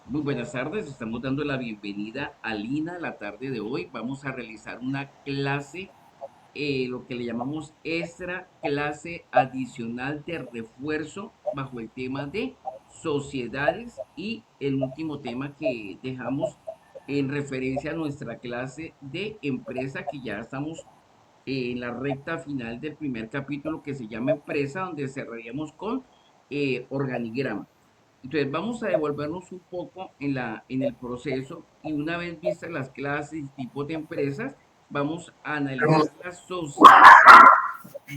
Muy buenas tardes, estamos dando la bienvenida a Lina la tarde de hoy. Vamos a realizar una clase, lo que le llamamos extra clase adicional de refuerzo bajo el tema de sociedades y el último tema que dejamos en referencia a nuestra clase de empresa, que ya estamos en la recta final del primer capítulo que se llama empresa, donde cerraríamos con organigrama. Entonces vamos a devolvernos un poco en el proceso y una vez vistas las clases y tipos de empresas, vamos a analizar las sociedades.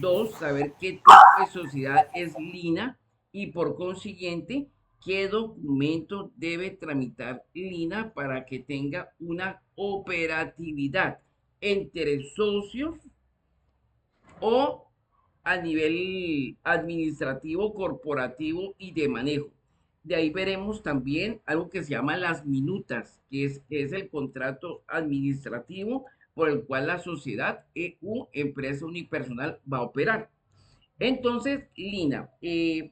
Dos, saber qué tipo de sociedad es Lina y por consiguiente, qué documento debe tramitar Lina para que tenga una operatividad entre socios o a nivel administrativo, corporativo y de manejo. De ahí veremos también algo que se llama las minutas, que es el contrato administrativo por el cual la sociedad EU, empresa unipersonal, va a operar. Entonces, Lina,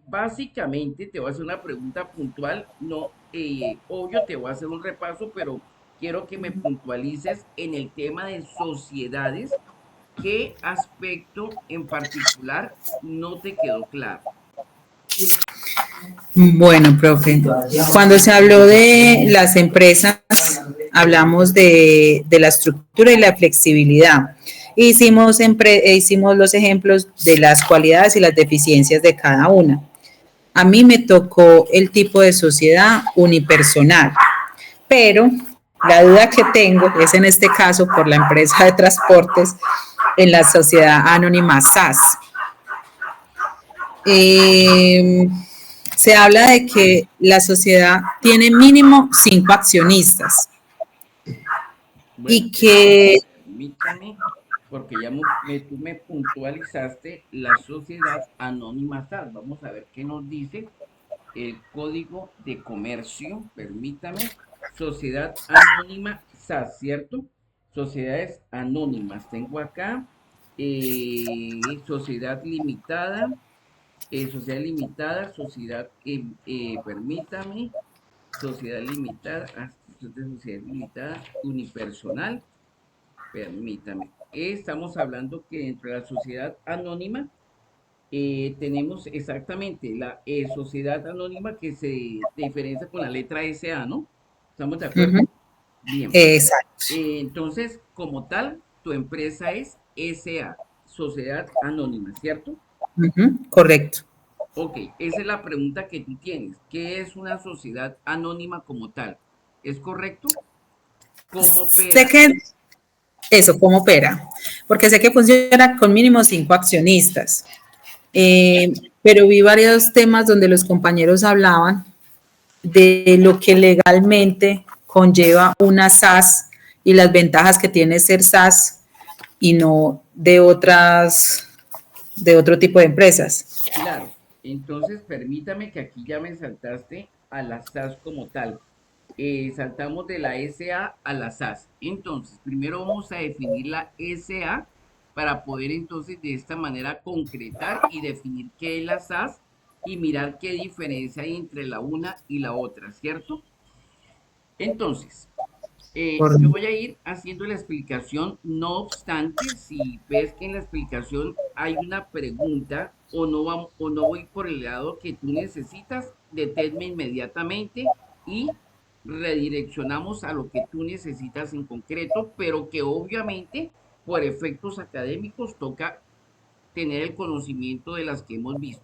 básicamente te voy a hacer una pregunta puntual, no, obvio, te voy a hacer un repaso, pero quiero que me puntualices en el tema de sociedades. ¿Qué aspecto en particular no te quedó claro? Bueno, profe, cuando se habló de las empresas, hablamos de la estructura y la flexibilidad. Hicimos los ejemplos de las cualidades y las deficiencias de cada una. A mí me tocó el tipo de sociedad unipersonal, pero la duda que tengo es en este caso por la empresa de transportes en la sociedad anónima SAS. Eh, Se habla de que la sociedad tiene mínimo 5 accionistas Bueno, y que, permítame, porque ya tú me puntualizaste la sociedad anónima SAT. Vamos a ver qué nos dice el Código de Comercio. Permítame, sociedad anónima SAT, ¿cierto? Sociedades anónimas. Tengo acá sociedad limitada, permítame, sociedad limitada, sociedad limitada, unipersonal, permítame. Estamos hablando que dentro de la sociedad anónima tenemos exactamente la sociedad anónima que se diferencia con la letra SA, ¿no? ¿Estamos de acuerdo? uh-huh, Bien. exacto, Entonces, como tal, tu empresa es SA, Sociedad Anónima, ¿cierto? uh-huh, correcto. Ok, esa es la pregunta que tú tienes. ¿Qué es una sociedad anónima como tal? ¿Es correcto? ¿Cómo Sé opera? que eso, ¿cómo opera? Porque sé que funciona con mínimo 5 accionistas, eh, pero vi varios temas donde los compañeros hablaban de lo que legalmente conlleva una SAS y las ventajas que tiene ser SAS y no de otro tipo de empresas. Claro. Entonces, permítame que aquí ya me saltaste a la SAS como tal. Saltamos de la SA a la SAS. Entonces, primero vamos a definir la SA para poder entonces de esta manera concretar y definir qué es la SAS y mirar qué diferencia hay entre la una y la otra, ¿cierto? Entonces, Por, yo voy a ir haciendo la explicación, no obstante, si ves que en la explicación hay una pregunta o no voy por el lado que tú necesitas, deténme inmediatamente y redireccionamos a lo que tú necesitas en concreto, pero que obviamente por efectos académicos toca tener el conocimiento de las que hemos visto.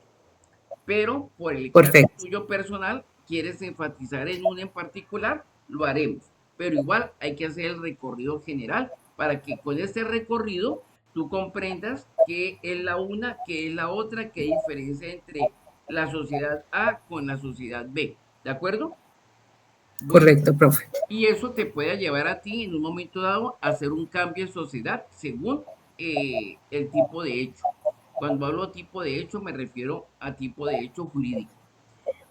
Pero por el caso perfecto. tuyo personal, quieres enfatizar en una en particular, lo haremos. Pero igual hay que hacer el recorrido general para que con este recorrido tú comprendas qué es la una, qué es la otra, qué diferencia entre la sociedad A con la sociedad B. ¿De acuerdo? Bueno, Correcto, profe. y eso te puede llevar a ti en un momento dado a hacer un cambio de sociedad según el tipo de hecho. Cuando hablo tipo de hecho me refiero a tipo de hecho jurídico.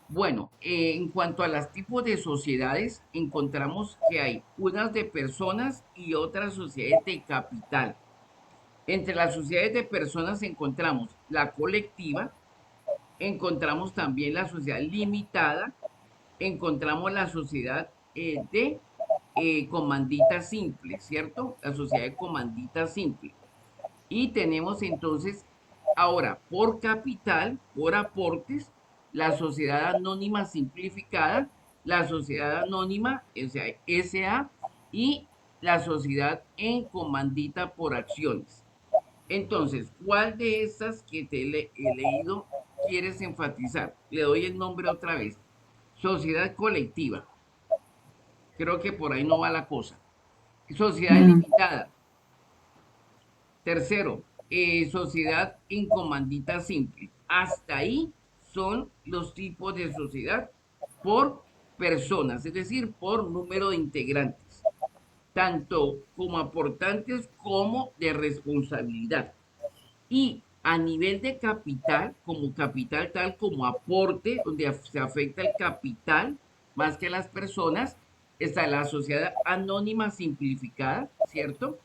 Bueno, en cuanto a los tipos de sociedades, encontramos que hay unas de personas y otras sociedades de capital. Entre las sociedades de personas encontramos la colectiva, encontramos también la sociedad limitada, encontramos la sociedad de comandita simple, ¿cierto? La sociedad de comandita simple. Y tenemos entonces ahora por capital, por aportes, la sociedad anónima simplificada, la sociedad anónima, o sea, SA, y la sociedad en comandita por acciones. Entonces, ¿cuál de estas que he leído quieres enfatizar? Le doy el nombre otra vez. Sociedad colectiva. Creo que por ahí no va la cosa. Sociedad Mm, limitada. Tercero, sociedad en comandita simple. Hasta ahí son los tipos de sociedad por personas, es decir, por número de integrantes, tanto como aportantes como de responsabilidad. Y a nivel de capital, como capital tal como aporte, donde se afecta el capital más que las personas, está la sociedad anónima simplificada, ¿cierto?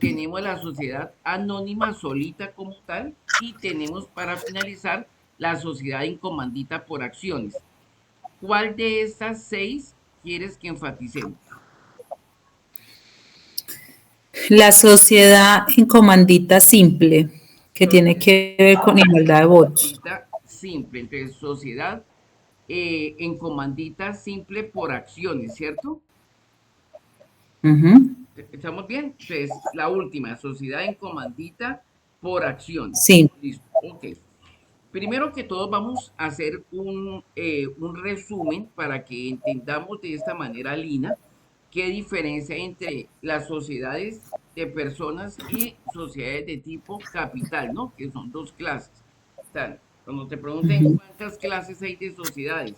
Tenemos la sociedad anónima solita como tal y tenemos para finalizar la sociedad en comandita por acciones. ¿Cuál de estas seis quieres que enfaticemos? La sociedad en comandita simple, que tiene Sociedad que ver con igualdad de votos. comandita simple, entonces sociedad en comandita simple por acciones, ¿cierto? Ujú. ¿Estamos bien? Entonces, la última, sociedad en comandita por acciones. Sí. Listo, ok. Primero que todo, vamos a hacer un resumen para que entendamos de esta manera, Lina, qué diferencia hay entre las sociedades de personas y sociedades de tipo capital, ¿no? Que son dos clases. O sea, cuando te pregunten Ujú. cuántas clases hay de sociedades,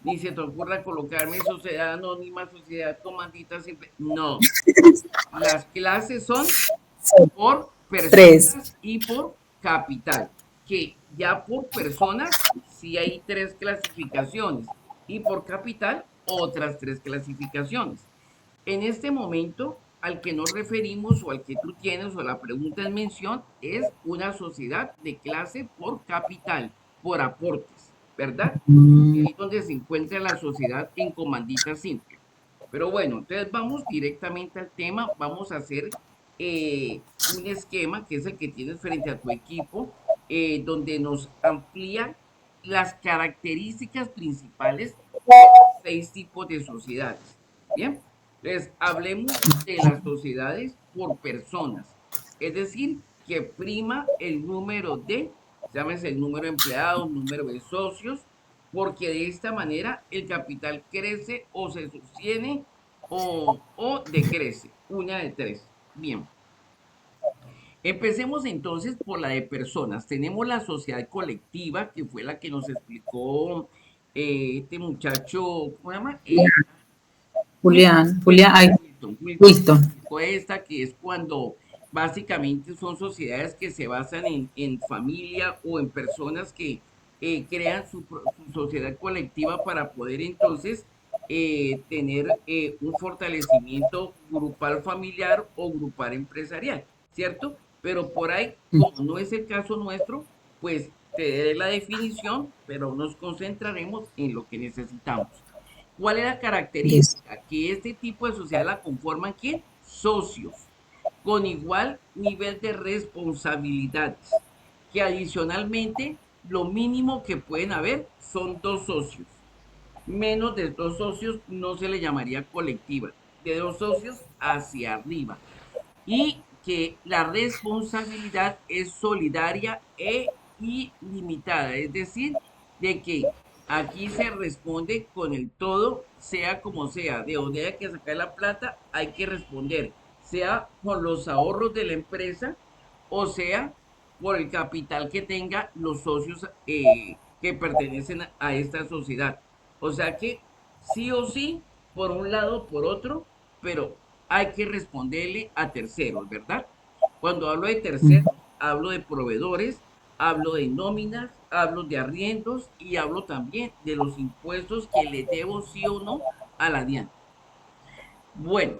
ni se te ocurra colocarme sociedad anónima, sociedad comandita simple. No, las clases son Sí. por Tres. personas y por capital, que ya por personas sí hay tres clasificaciones y por capital otras tres clasificaciones. En este momento, al que nos referimos o al que tú tienes o la pregunta en mención es una sociedad de clase por capital, por aportes, ¿verdad? Mm, Ahí es donde se encuentra la sociedad en comandita simple. Pero bueno, entonces vamos directamente al tema, vamos a hacer un esquema que es el que tienes frente a tu equipo, donde nos amplía las características principales de los seis tipos de sociedades. Bien, entonces hablemos de las sociedades por personas, es decir, que prima el número de, llámese el número de empleados, número de socios, porque de esta manera el capital crece o se sostiene o decrece, una de tres. Bien, empecemos entonces por la de personas. Tenemos la sociedad colectiva, que fue la que nos explicó este muchacho, ¿cómo se llama? Julián, Julián, Wilton, ay, Wilton nos Wilton. explicó esta, que es cuando básicamente son sociedades que se basan en familia o en personas que crean su sociedad colectiva para poder entonces tener un fortalecimiento grupal familiar o grupal empresarial, ¿cierto? Pero por ahí, como no es el caso nuestro, pues te daré la definición, pero nos concentraremos en lo que necesitamos. ¿Cuál es la Listo. característica? Que este tipo de sociedad la conforman ¿quién? Socios, con igual nivel de responsabilidades, que adicionalmente lo mínimo que pueden haber son dos socios. Menos de dos socios no se le llamaría colectiva, de dos socios hacia arriba. Y que la responsabilidad es solidaria e ilimitada, es decir, de que aquí se responde con el todo, sea como sea, de donde hay que sacar la plata, hay que responder, sea con los ahorros de la empresa o sea por el capital que tengan los socios que pertenecen a esta sociedad. O sea que sí o sí, por un lado, por otro, pero hay que responderle a terceros, ¿verdad? Cuando hablo de terceros, hablo de proveedores, hablo de nóminas, hablo de arriendos y hablo también de los impuestos que le debo sí o no a la DIAN. Bueno,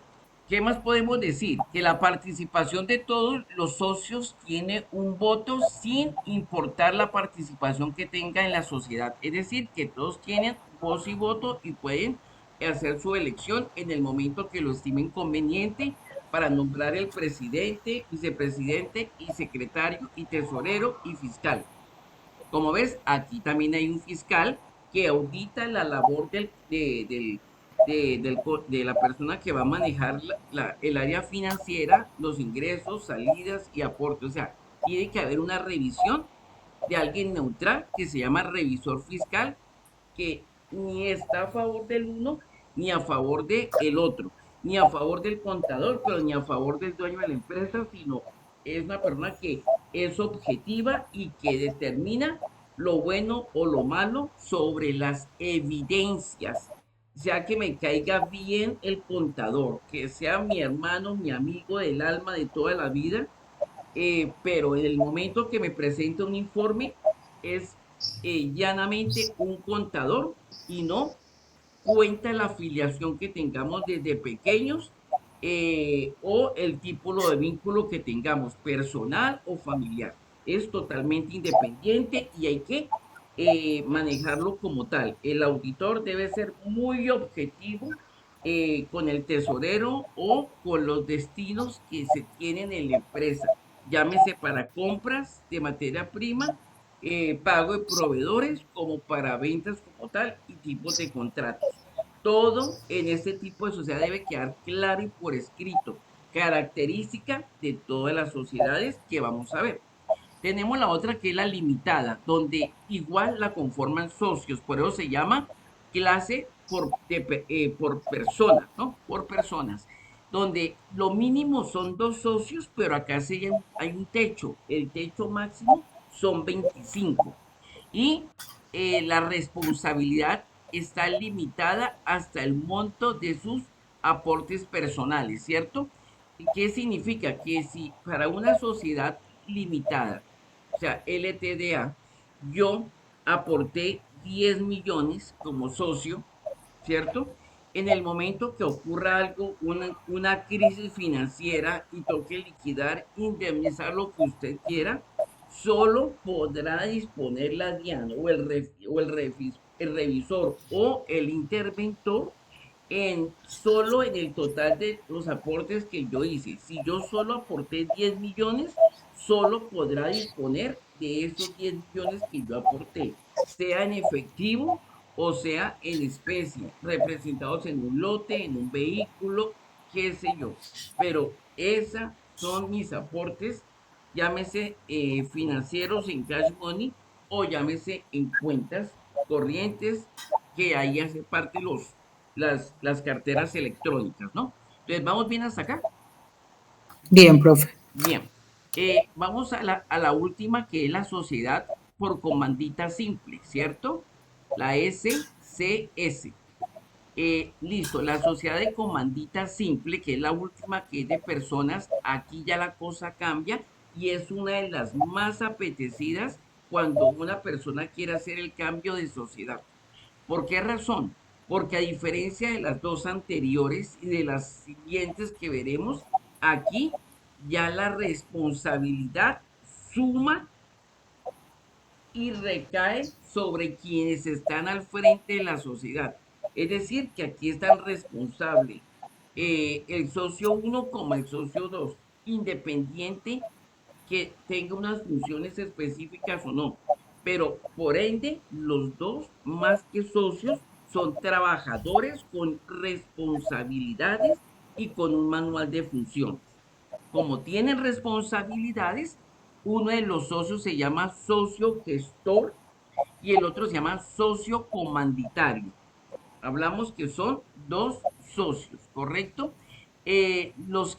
¿qué más podemos decir? Que la participación de todos los socios tiene un voto sin importar la participación que tenga en la sociedad. Es decir, que todos tienen voz y voto y pueden hacer su elección en el momento que lo estimen conveniente para nombrar el presidente, vicepresidente y secretario y tesorero y fiscal. Como ves, aquí también hay un fiscal que audita la labor de la persona que va a manejar el área financiera, los ingresos, salidas y aportes. O sea, tiene que haber una revisión de alguien neutral que se llama revisor fiscal, que ni está a favor del uno ni a favor del otro, ni a favor del contador, pero ni a favor del dueño de la empresa, sino es una persona que es objetiva y que determina lo bueno o lo malo sobre las evidencias. Ya que me caiga bien el contador, que sea mi hermano, mi amigo del alma de toda la vida, pero en el momento que me presenta un informe es llanamente un contador y no cuenta la afiliación que tengamos desde pequeños, o el tipo de vínculo que tengamos, personal o familiar. Es totalmente independiente y hay que manejarlo como tal. El auditor debe ser muy objetivo con el tesorero o con los destinos que se tienen en la empresa, llámese para compras de materia prima, pago de proveedores, como para ventas como tal y tipos de contratos. Todo en este tipo de sociedad debe quedar claro y por escrito, característica de todas las sociedades que vamos a ver. Tenemos la otra que es la limitada, donde igual la conforman socios, por eso se llama clase por persona, ¿no? Por personas, donde lo mínimo son dos socios, pero acá hay un techo, el techo máximo son 25 y la responsabilidad está limitada hasta el monto de sus aportes personales, ¿cierto? ¿Qué significa? Que si para una sociedad limitada, o sea, LTDA, yo aporté 10 millones como socio, ¿cierto? En el momento que ocurra algo, una crisis financiera y toque liquidar, indemnizar lo que usted quiera, solo podrá disponer la DIAN o el revisor o el interventor en solo en el total de los aportes que yo hice. Si yo solo aporté 10 millones, solo podrá disponer de esos 10 millones que yo aporté, sea en efectivo o sea en especie, representados en un lote, en un vehículo, qué sé yo. Pero esas son mis aportes, llámese financieros en cash money o llámese en cuentas corrientes, que ahí hace parte las carteras electrónicas, ¿no? Entonces, ¿vamos bien hasta acá? Bien, profe. Bien. Vamos a la última, que es la sociedad por comandita simple, ¿cierto? La SCS. Listo, la sociedad de comandita simple, que es la última, que es de personas, aquí ya la cosa cambia y es una de las más apetecidas cuando una persona quiere hacer el cambio de sociedad. ¿Por qué razón? Porque a diferencia de las dos anteriores y de las siguientes que veremos, aquí ya la responsabilidad suma y recae sobre quienes están al frente de la sociedad. Es decir, que aquí está el responsable, el socio uno como el socio 2, independiente que tenga unas funciones específicas o no. Pero por ende, los dos, más que socios, son trabajadores con responsabilidades y con un manual de funciones. Como tienen responsabilidades, uno de los socios se llama socio gestor y el otro se llama socio comanditario. Hablamos que son dos socios, ¿correcto? Los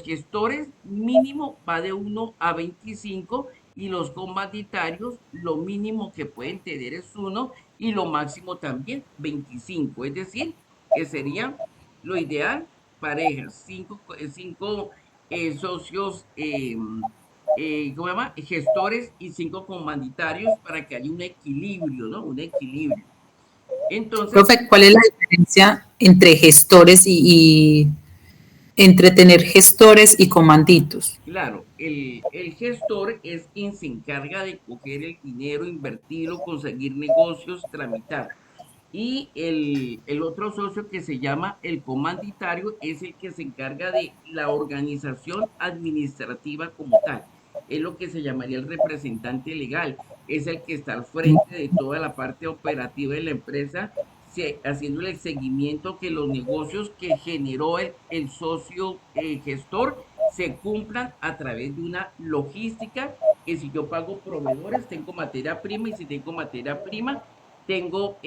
gestores mínimo va de 1 a 25 y los comanditarios lo mínimo que pueden tener es 1 y lo máximo también 25. Es decir, que sería lo ideal, parejas, cinco socios, ¿cómo se llama? Gestores y 5 comanditarios para que haya un equilibrio, ¿no? Un equilibrio. Entonces, Profe, ¿cuál es la diferencia entre gestores y entre tener gestores y comanditos? claro, el gestor es quien se encarga de coger el dinero, invertirlo, conseguir negocios, tramitar. Y el otro socio que se llama el comanditario es el que se encarga de la organización administrativa como tal. Es lo que se llamaría el representante legal. Es el que está al frente de toda la parte operativa de la empresa, haciéndole el seguimiento que los negocios que generó el socio gestor se cumplan a través de una logística, que si yo pago proveedores, tengo materia prima, y si tengo materia prima, tengo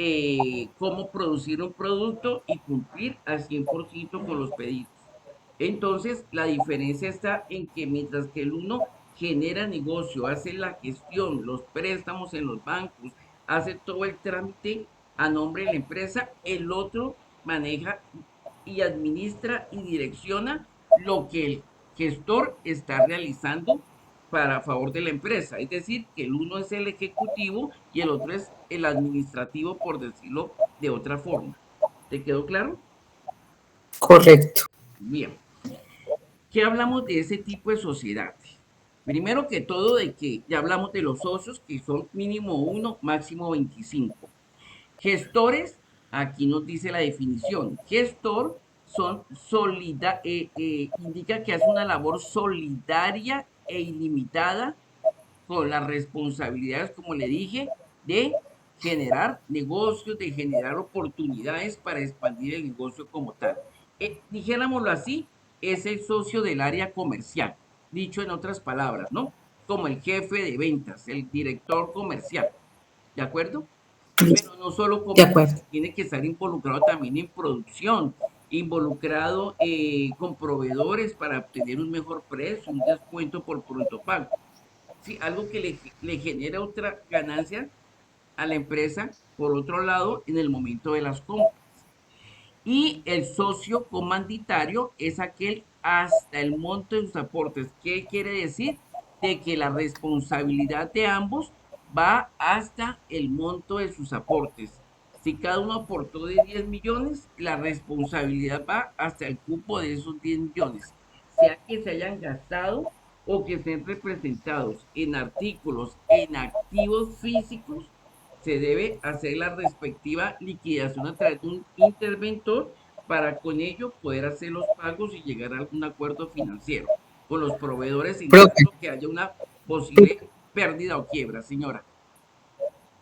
cómo producir un producto y cumplir al 100% con los pedidos. Entonces, la diferencia está en que mientras que el uno genera negocio, hace la gestión, los préstamos en los bancos, hace todo el trámite a nombre de la empresa, el otro maneja y administra y direcciona lo que el gestor está realizando para favor de la empresa. Es decir, que el uno es el ejecutivo y el otro es el administrativo, por decirlo de otra forma. ¿Te quedó claro? Correcto. Bien. ¿Qué hablamos de ese tipo de sociedad? Primero que todo, de que ya hablamos de los socios, que son mínimo uno, máximo 25. Gestores, aquí nos dice la definición. Gestor indica que hace una labor solidaria e ilimitada con las responsabilidades, como le dije, de generar negocios, de generar oportunidades para expandir el negocio como tal. Dijéramoslo así, es el socio del área comercial, dicho en otras palabras, ¿no? Como el jefe de ventas, el director comercial, ¿de acuerdo? Pero no solo De acuerdo. comercial, tiene que estar involucrado también en producción, involucrado con proveedores para obtener un mejor precio, un descuento por pronto pago. Sí, algo que le genera otra ganancia a la empresa, por otro lado, en el momento de las compras. Y el socio comanditario es aquel hasta el monto de sus aportes. ¿Qué quiere decir? De que la responsabilidad de ambos va hasta el monto de sus aportes. Si cada uno aportó de 10 millones, la responsabilidad va hasta el cupo de esos 10 millones. Sea que se hayan gastado o que estén representados en artículos, en activos físicos, se debe hacer la respectiva liquidación a través de un interventor para con ello poder hacer los pagos y llegar a algún acuerdo financiero con los proveedores en Profe, caso que haya una posible pérdida o quiebra, señora.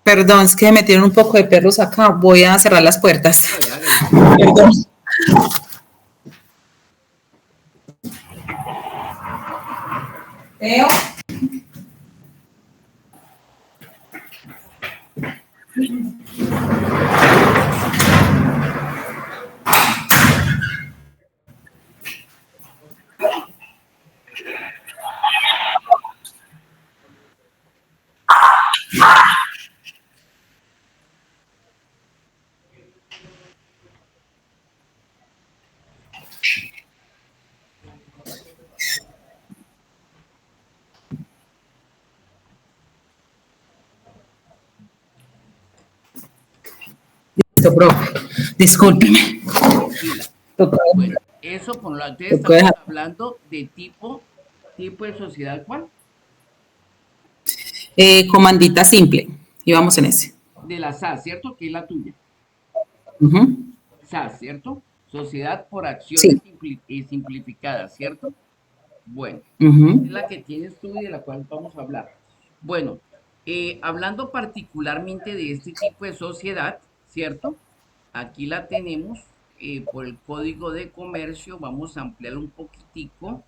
perdón, es que me metieron un poco de perros acá. Voy a cerrar las puertas. Hágale, hágale. Perdón. Teo. Listo, profe. Discúlpeme. Tranquila. Tocó, Bueno, eso por lo antes tocó estamos dejar. hablando de tipo de sociedad, ¿cuál? Comandita simple. Y vamos en ese. De la SAS, ¿cierto? Que es la tuya. Ujú. SAS, ¿cierto? Sociedad por acciones Sí. simplificadas, ¿cierto? Bueno, es Ujú. la que tienes tú y de la cual vamos a hablar. Bueno, hablando particularmente de este tipo de sociedad, ¿cierto? Aquí la tenemos por el Código de Comercio. Vamos a ampliar un poquitico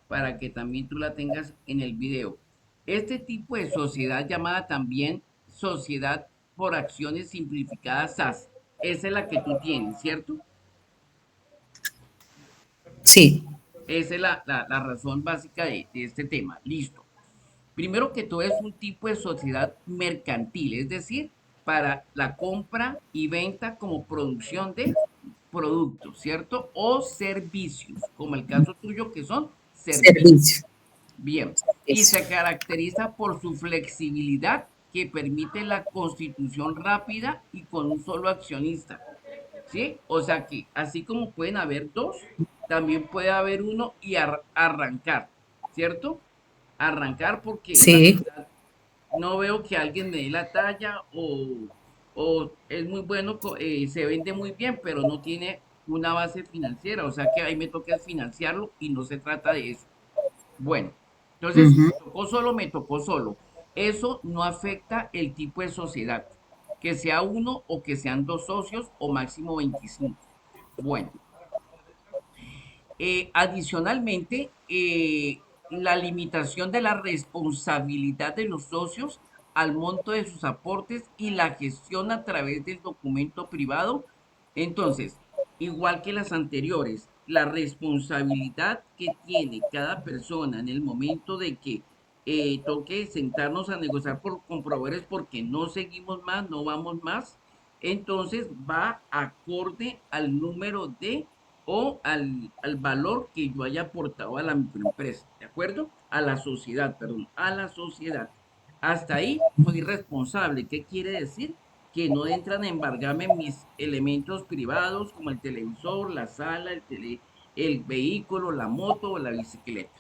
para que también tú la tengas en el video. Este tipo de sociedad, llamada también Sociedad por Acciones Simplificadas SAS, esa es la que tú tienes, ¿cierto? Sí. Esa es la razón básica de este tema. Listo. Primero que todo es un tipo de sociedad mercantil, es decir, para la compra y venta como producción de productos, ¿cierto? O servicios, como el caso tuyo que son servicios. Servicio. Bien, y Eso. se caracteriza por su flexibilidad que permite la constitución rápida y con un solo accionista, ¿sí? O sea que así como pueden haber dos, también puede haber uno y arrancar, ¿cierto? Arrancar porque la Sí. verdad no veo que alguien me dé la talla o es muy bueno, se vende muy bien, pero no tiene una base financiera, o sea que ahí me toca financiarlo y no se trata de eso. Bueno, entonces, si Ujú. me tocó solo, me tocó solo. Eso no afecta el tipo de sociedad, que sea uno o que sean dos socios o máximo 25. Bueno, adicionalmente, la limitación de la responsabilidad de los socios al monto de sus aportes y la gestión a través del documento privado. Entonces, igual que las anteriores, la responsabilidad que tiene cada persona en el momento de que toque sentarnos a negociar con proveedores porque no seguimos más, no vamos más, entonces va acorde al número de o al valor que yo haya aportado a la microempresa, ¿de acuerdo? A la sociedad, perdón, a la sociedad. Hasta ahí soy responsable. ¿Qué quiere decir? Que no entran a embargarme mis elementos privados como el televisor, la sala, el vehículo, la moto o la bicicleta,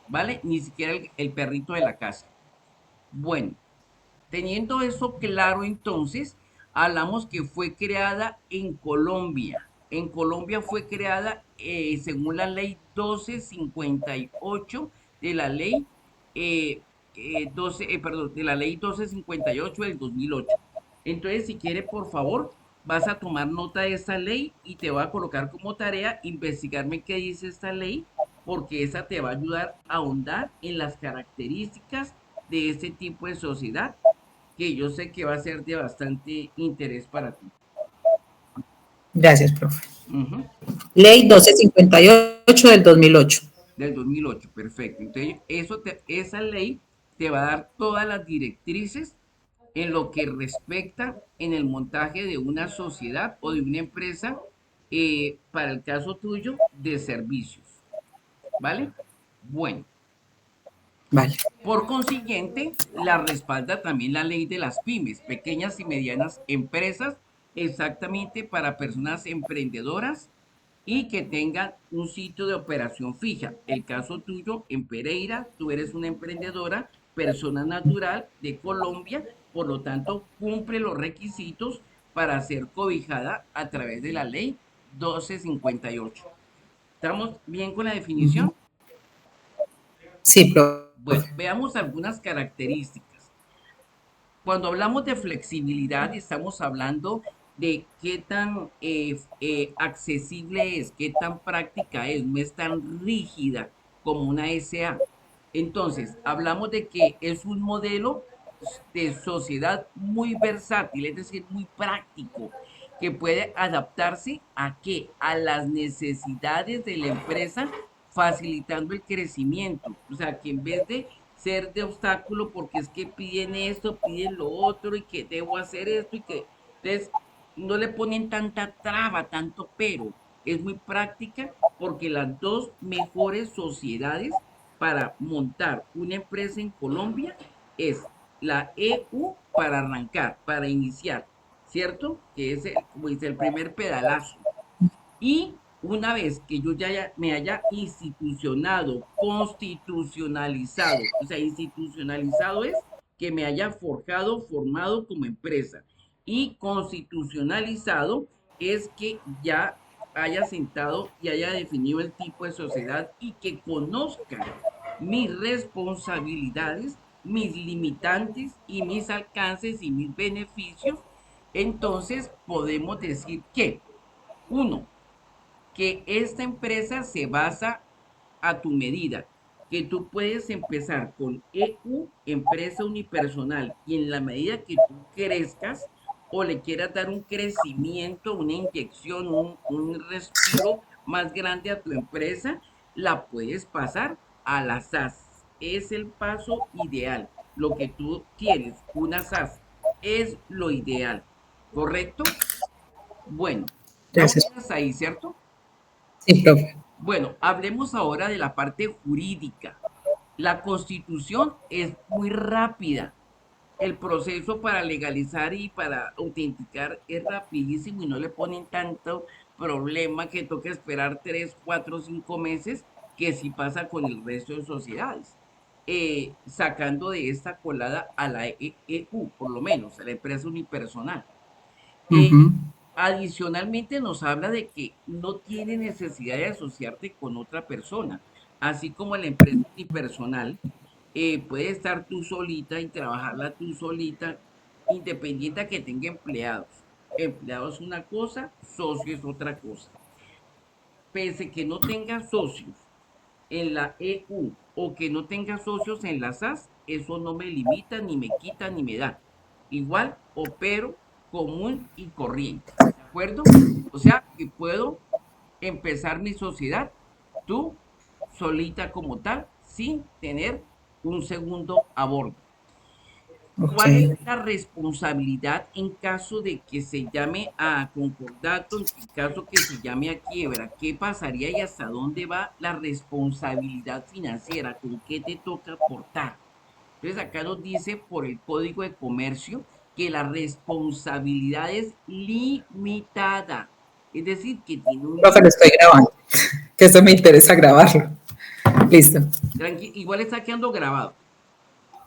¿vale? Ni siquiera el perrito de la casa. Bueno, teniendo eso claro, entonces, hablamos que fue creada en Colombia. En Colombia fue creada según la ley 1258 de la ley 12, de la ley 1258 del 2008. Entonces, si quiere, por favor, vas a tomar nota de esta ley y te va a colocar como tarea investigarme qué dice esta ley, porque esa te va a ayudar a ahondar en las características de este tipo de sociedad que yo sé que va a ser de bastante interés para ti. Gracias, profe. Ujú. Ley 1258 del 2008. Del 2008, perfecto. Entonces, esa ley te va a dar todas las directrices en lo que respecta en el montaje de una sociedad o de una empresa, para el caso tuyo, de servicios. ¿Vale? Bueno, Vale. por consiguiente, la respalda también la ley de las pymes, pequeñas y medianas empresas, exactamente para personas emprendedoras y que tengan un sitio de operación fija. El caso tuyo en Pereira, tú eres una emprendedora, persona natural de Colombia, por lo tanto, cumple los requisitos para ser cobijada a través de la ley 1258. ¿Estamos bien con la Ujú. definición? Sí, Bueno, profe. veamos algunas características. Cuando hablamos de flexibilidad, estamos hablando de qué tan accesible es, qué tan práctica es, no es tan rígida como una SA. Entonces, hablamos de que es un modelo de sociedad muy versátil, es decir, muy práctico, que puede adaptarse a qué? A las necesidades de la empresa, facilitando el crecimiento. O sea, que en vez de ser de obstáculo porque es que piden esto, piden lo otro y que debo hacer esto y que entonces no le ponen tanta traba, tanto pero. Es muy práctica porque las dos mejores sociedades para montar una empresa en Colombia es la EU para arrancar, para iniciar, ¿cierto? Que es el, como dice, el primer pedalazo. Y una vez que yo me haya institucionado, constitucionalizado, o sea, institucionalizado es que me haya forjado, formado como empresa. Y constitucionalizado es que ya haya sentado y haya definido el tipo de sociedad y que conozca mis responsabilidades, mis limitantes y mis alcances y mis beneficios. Entonces podemos decir que, uno, que esta empresa se basa a tu medida, que tú puedes empezar con EU, empresa unipersonal, y en la medida que tú crezcas o le quieras dar un crecimiento, una inyección, un respiro más grande a tu empresa, la puedes pasar a la SAS. Es el paso ideal. Lo que tú tienes, una SAS, es lo ideal. ¿Correcto? Bueno, vamos Gracias. bien hasta ahí, ¿cierto? Sí, profe. Bueno, hablemos ahora de la parte jurídica. La constitución es muy rápida. El proceso para legalizar y para autenticar es rapidísimo y no le ponen tanto problema que toca esperar 3, 4, 5 meses que si pasa con el resto de sociedades. Sacando de esta colada a la EU, por lo menos, a la empresa unipersonal. Ujú. Adicionalmente nos habla de que no tiene necesidad de asociarte con otra persona, así como la empresa unipersonal, puede estar tú solita y trabajarla tú solita, independiente a que tenga empleados. Empleado es una cosa, socio es otra cosa. Pese que no tenga socios en la EU o que no tenga socios en la SAS, eso no me limita, ni me quita, ni me da. Igual opero común y corriente, ¿de acuerdo? O sea, que puedo empezar mi sociedad, tú solita como tal, sin tener un segundo a bordo. Ok. ¿Cuál es la responsabilidad en caso de que se llame a concordato, en caso que se llame a quiebra? ¿Qué pasaría y hasta dónde va la responsabilidad financiera? ¿Con qué te toca aportar? Entonces acá nos dice por el Código de Comercio que la responsabilidad es limitada. Es decir, que tiene un Profe, lo límite. estoy grabando, que eso me interesa grabarlo. Listo. Igual está quedando grabado.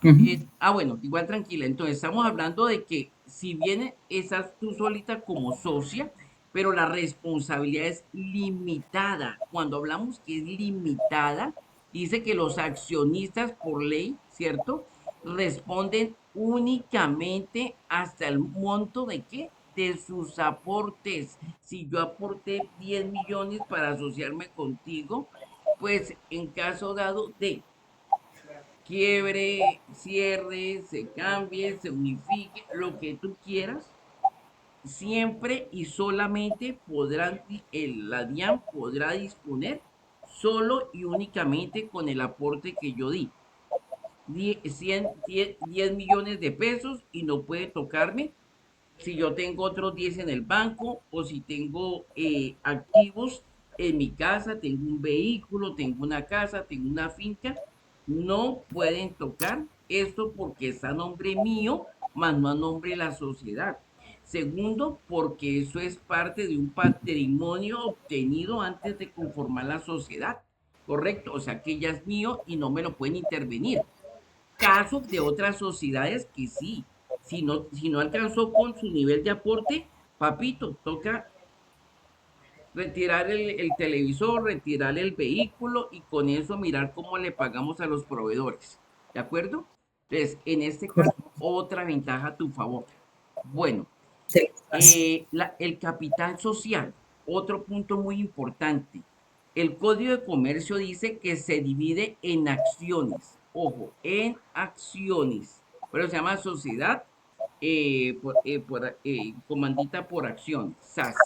Ujú. Bueno, igual tranquila. Entonces, estamos hablando de que si bien estás tú solita como socia, pero la responsabilidad es limitada. Cuando hablamos que es limitada, dice que los accionistas por ley, ¿cierto? Responden únicamente hasta el monto de qué? De sus aportes. Si yo aporté 10 millones para asociarme contigo, pues en caso dado de quiebre, cierre, se cambie, se unifique, lo que tú quieras, siempre y solamente la DIAN podrá disponer solo y únicamente con el aporte que yo di. 10 millones de pesos y no puede tocarme si yo tengo otros 10 en el banco o si tengo activos en mi casa, tengo un vehículo, tengo una casa, tengo una finca, no pueden tocar esto porque está a nombre mío, más no a nombre de la sociedad. Segundo, porque eso es parte de un patrimonio obtenido antes de conformar la sociedad, ¿correcto? O sea que ya es mío y no me lo pueden intervenir. Caso de otras sociedades que sí, si no alcanzó con su nivel de aporte, papito, toca retirar el televisor, retirar el vehículo y con eso mirar cómo le pagamos a los proveedores. ¿De acuerdo? Entonces, en este caso, Correcto. otra ventaja a tu favor. Bueno, Sí, gracias. el capital social, otro punto muy importante. El Código de Comercio dice que se divide en acciones. Ojo, en acciones. Pero se llama sociedad comandita por acciones, SAS.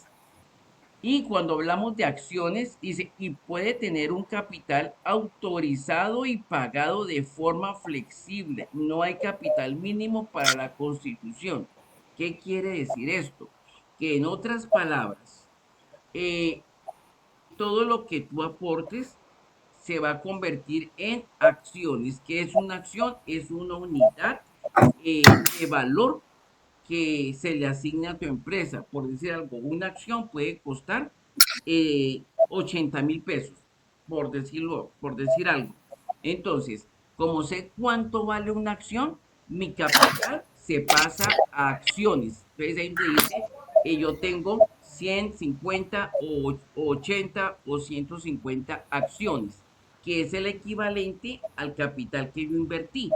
Y cuando hablamos de acciones, dice, y puede tener un capital autorizado y pagado de forma flexible. No hay capital mínimo para la constitución. ¿Qué quiere decir esto? Que en otras palabras, eh, todo lo que tú aportes se va a convertir en acciones. ¿Qué es una acción? Es una unidad de valor que se le asigna a tu empresa. Por decir algo, una acción puede costar 80.000 pesos, por decir algo. Entonces, como sé cuánto vale una acción, mi capital se pasa a acciones. Entonces ahí te dice, yo tengo 150 o 80 o 150 acciones, que es el equivalente al capital que yo invertí.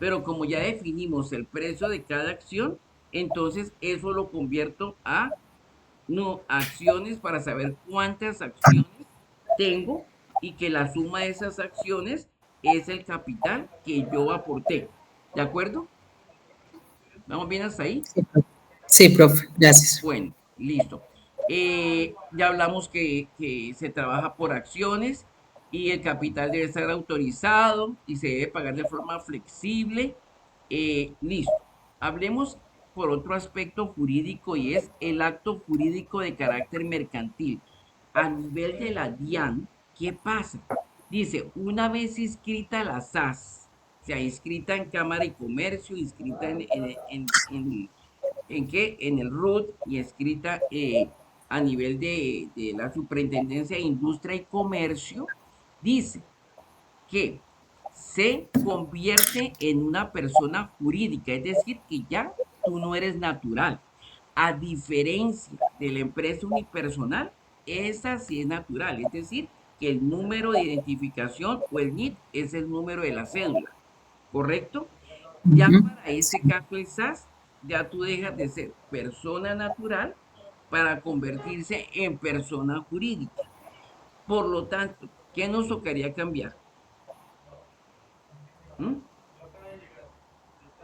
Pero como ya definimos el precio de cada acción, entonces eso lo convierto a no acciones para saber cuántas acciones tengo y que la suma de esas acciones es el capital que yo aporté. ¿De acuerdo? ¿Vamos bien hasta ahí? Sí, profe. Sí, profe, gracias. Bueno, listo. Ya hablamos que se trabaja por acciones y el capital debe estar autorizado y se debe pagar de forma flexible. Listo. Hablemos por otro aspecto jurídico y es el acto jurídico de carácter mercantil. A nivel de la DIAN, ¿qué pasa? Dice, una vez inscrita la SAS, o sea, inscrita en Cámara de Comercio, inscrita ¿en qué? En el RUT y escrita a nivel de la Superintendencia de Industria y Comercio, dice que se convierte en una persona jurídica, es decir, que ya tú no eres natural. A diferencia de la empresa unipersonal, esa sí es natural, es decir, que el número de identificación o el NIT es el número de la cédula, ¿correcto? Ya Ujú. para ese caso el SAS, ya tú dejas de ser persona natural para convertirse en persona jurídica. Por lo tanto, ¿qué nos tocaría cambiar? ¿Mm?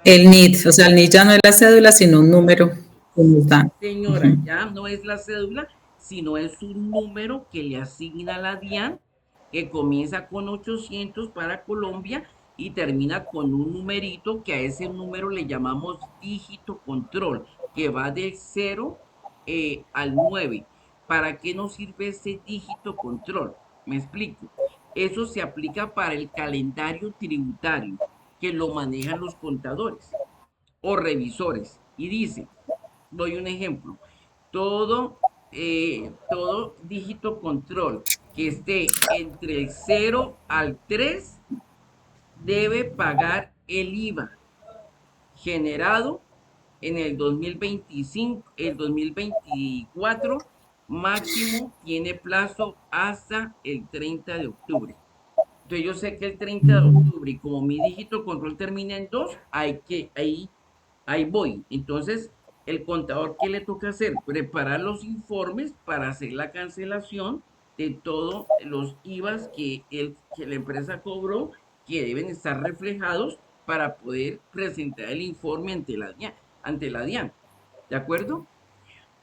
El NID, o sea, el NID ya no es la cédula, sino un número que nos Sí, dan. señora, Ujú. ya no es la cédula, sino es un número que le asigna la DIAN, que comienza con 800 para Colombia y termina con un numerito que a ese número le llamamos dígito control, que va del 0 al 9. ¿Para qué nos sirve ese dígito control? Me explico. Eso se aplica para el calendario tributario, que lo manejan los contadores o revisores. Y dice, doy un ejemplo, todo dígito control que esté entre el 0 al 3 debe pagar el IVA generado en el 2025, el 2024, máximo tiene plazo hasta el 30 de octubre. Entonces yo sé que el 30 de octubre, y como mi dígito control termina en 2, ahí voy. Entonces, el contador, ¿qué le toca hacer? Preparar los informes para hacer la cancelación de todos los IVAs que la empresa cobró, que deben estar reflejados para poder presentar el informe ante la DIAN. ¿De acuerdo?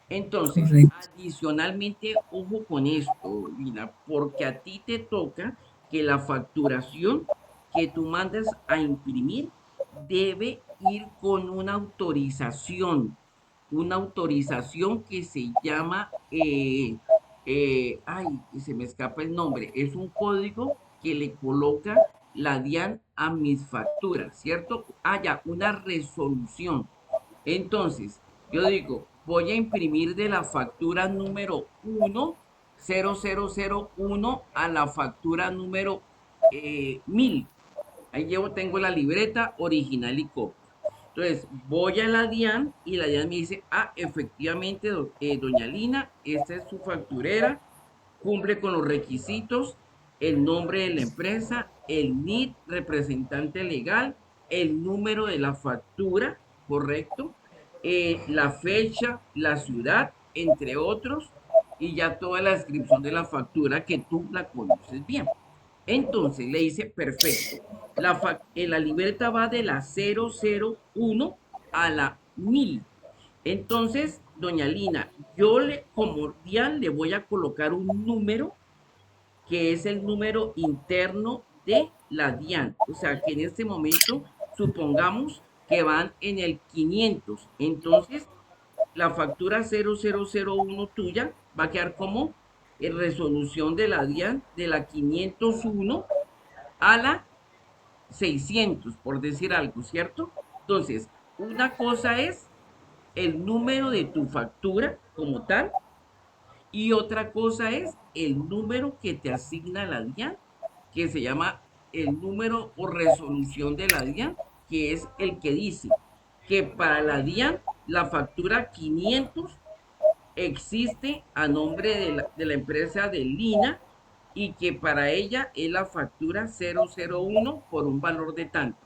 Entonces, Correcto. adicionalmente, ojo con esto, Lina, porque a ti te toca que la facturación que tú mandas a imprimir debe ir con una autorización que se llama, ay, se me escapa el nombre, es un código que le coloca la DIAN a mis facturas, ¿cierto? Ya, una resolución. Entonces, yo digo, voy a imprimir de la factura número 10001 a la factura número 1000. Ahí tengo la libreta original y copia. Entonces, voy a la DIAN y la DIAN me dice, efectivamente, doña Lina, esta es su facturera, cumple con los requisitos, el nombre de la empresa, el NID, representante legal, el número de la factura, correcto, la fecha, la ciudad, entre otros, y ya toda la descripción de la factura que tú la conoces bien. Entonces le dice, perfecto, la libreta va de la 001 a la 1000. Entonces, doña Lina, como DIAN, le voy a colocar un número que es el número interno de la DIAN. O sea, que en este momento supongamos que van en el 500. Entonces, la factura 0001 tuya va a quedar como resolución de la DIAN de la 501 a la 600, por decir algo, ¿cierto? Entonces, una cosa es el número de tu factura como tal y otra cosa es el número que te asigna la DIAN, que se llama el número o resolución de la DIAN, que es el que dice que para la DIAN la factura 500 existe a nombre de la empresa de Lina y que para ella es la factura 001 por un valor de tanto.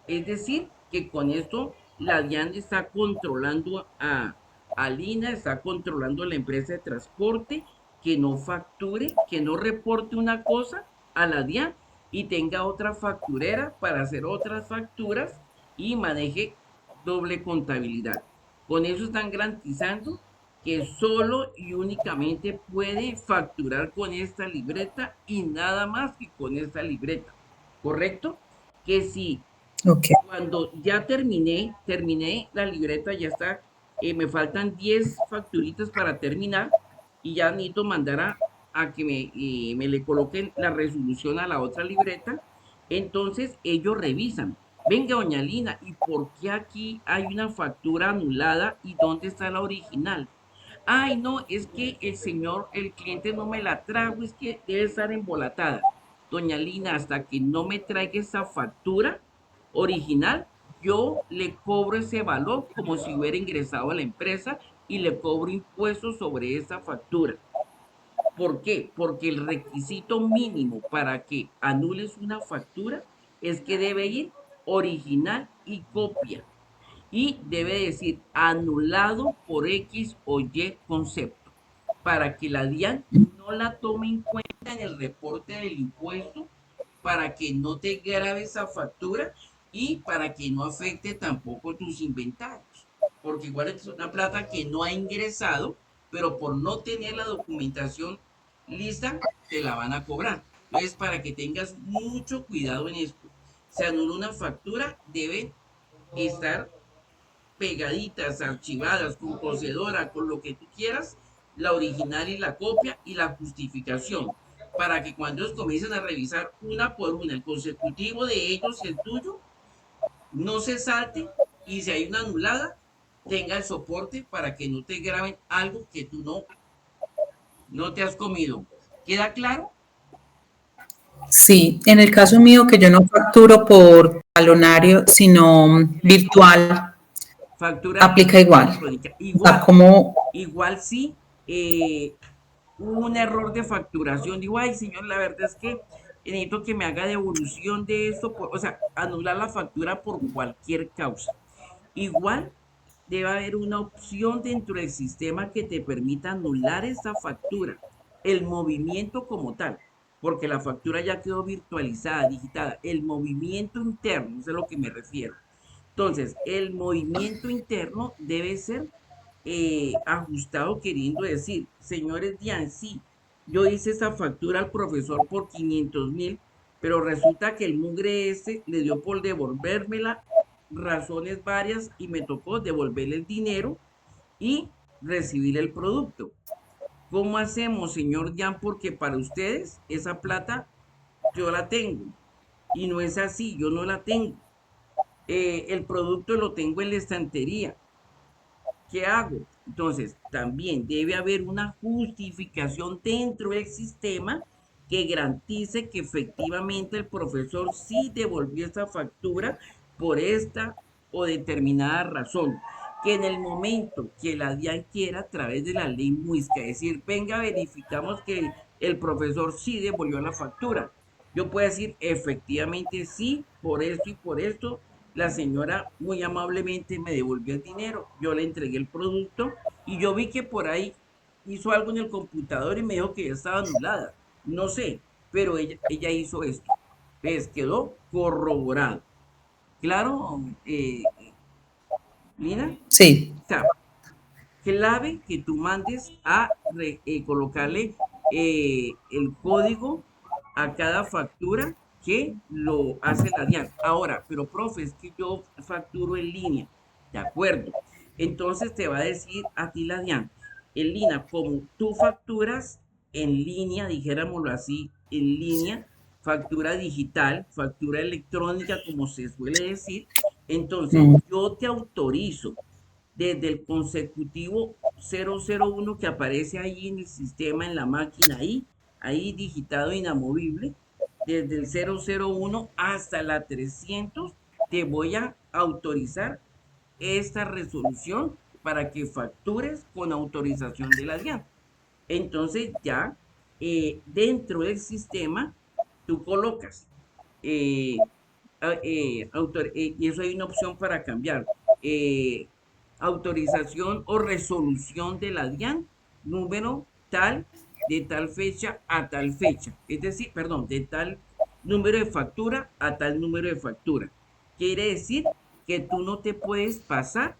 Es decir, que con esto la DIAN está controlando a Lina, está controlando la empresa de transporte, que no facture, que no reporte una cosa a la DIAN y tenga otra facturera para hacer otras facturas y maneje doble contabilidad. Con eso están garantizando que solo y únicamente puede facturar con esta libreta y nada más que con esta libreta, ¿correcto? Que si Ok. cuando ya terminé la libreta, ya está, me faltan 10 facturitas para terminar y ya necesito mandar a que me le coloquen la resolución a la otra libreta. Entonces ellos revisan. Venga, doña Lina, ¿y por qué aquí hay una factura anulada y dónde está la original? Ay, no, es que el cliente no me la trajo, es que debe estar embolatada. Doña Lina, hasta que no me traiga esa factura original, yo le cobro ese valor como si hubiera ingresado a la empresa y le cobro impuestos sobre esa factura. ¿Por qué? Porque el requisito mínimo para que anules una factura es que debe ir original y copia. Y debe decir anulado por X o Y concepto, para que la DIAN no la tome en cuenta en el reporte del impuesto, para que no te grabe esa factura y para que no afecte tampoco tus inventarios. Porque igual es una plata que no ha ingresado, pero por no tener la documentación lista, te la van a cobrar. Entonces, para que tengas mucho cuidado en esto. Se anula una factura, debe estar pegaditas, archivadas, con poseedora, con lo que tú quieras, la original y la copia y la justificación, para que cuando ellos comiencen a revisar una por una el consecutivo de ellos y el tuyo, no se salte y si hay una anulada, tenga el soporte para que no te graben algo que tú no te has comido. ¿Queda claro? Sí, en el caso mío que yo no facturo por talonario, sino virtual, Factura aplica igual. electrónica. O sea, Igual, como, igual sí, hubo un error de facturación. Digo, ay, señor, la verdad es que necesito que me haga devolución de esto, o sea, anular la factura por cualquier causa. Igual debe haber una opción dentro del sistema que te permita anular esa factura, el movimiento como tal, porque la factura ya quedó virtualizada, digitada, el movimiento interno, eso es a lo que me refiero. Entonces, el movimiento interno debe ser ajustado, queriendo decir, señores Dian, sí, yo hice esa factura al profesor por 500.000, pero resulta que el mugre ese le dio por devolvérmela, razones varias, y me tocó devolverle el dinero y recibir el producto. ¿Cómo hacemos, señor Jan? Porque para ustedes esa plata yo la tengo y no es así, yo no la tengo. El producto lo tengo en la estantería. ¿Qué hago? Entonces, también debe haber una justificación dentro del sistema que garantice que efectivamente el profesor sí devolvió esta factura por esta o determinada razón. Que en el momento que la DIAN quiera, a través de la ley MUISCA, decir, venga, verificamos que el profesor sí devolvió la factura. Yo puedo decir, efectivamente sí, por esto y por esto, la señora muy amablemente me devolvió el dinero, yo le entregué el producto y yo vi que por ahí hizo algo en el computador y me dijo que ya estaba anulada. No sé, pero ella hizo esto. ¿Ves? Quedó corroborado. ¿Claro, Lina? sí, O sea, clave que tú mandes a colocarle el código a cada factura que lo hace la DIAN. Ahora, pero profe, es que yo facturo en línea. De acuerdo. Entonces te va a decir a ti la DIAN, en línea, como tú facturas en línea, dijéramoslo así, en línea, factura digital, factura electrónica, como se suele decir, entonces mm, yo te autorizo desde el consecutivo 001 que aparece ahí en el sistema, en la máquina, ahí digitado inamovible, desde el 001 hasta la 300, te voy a autorizar esta resolución para que factures con autorización de la DIAN. Entonces ya dentro del sistema tú colocas eh, y eso hay una opción para cambiar. eh, Autorización o resolución de la DIAN, número tal, de tal fecha a tal fecha. Es decir, perdón, de tal número de factura a tal número de factura. Quiere decir que tú no te puedes pasar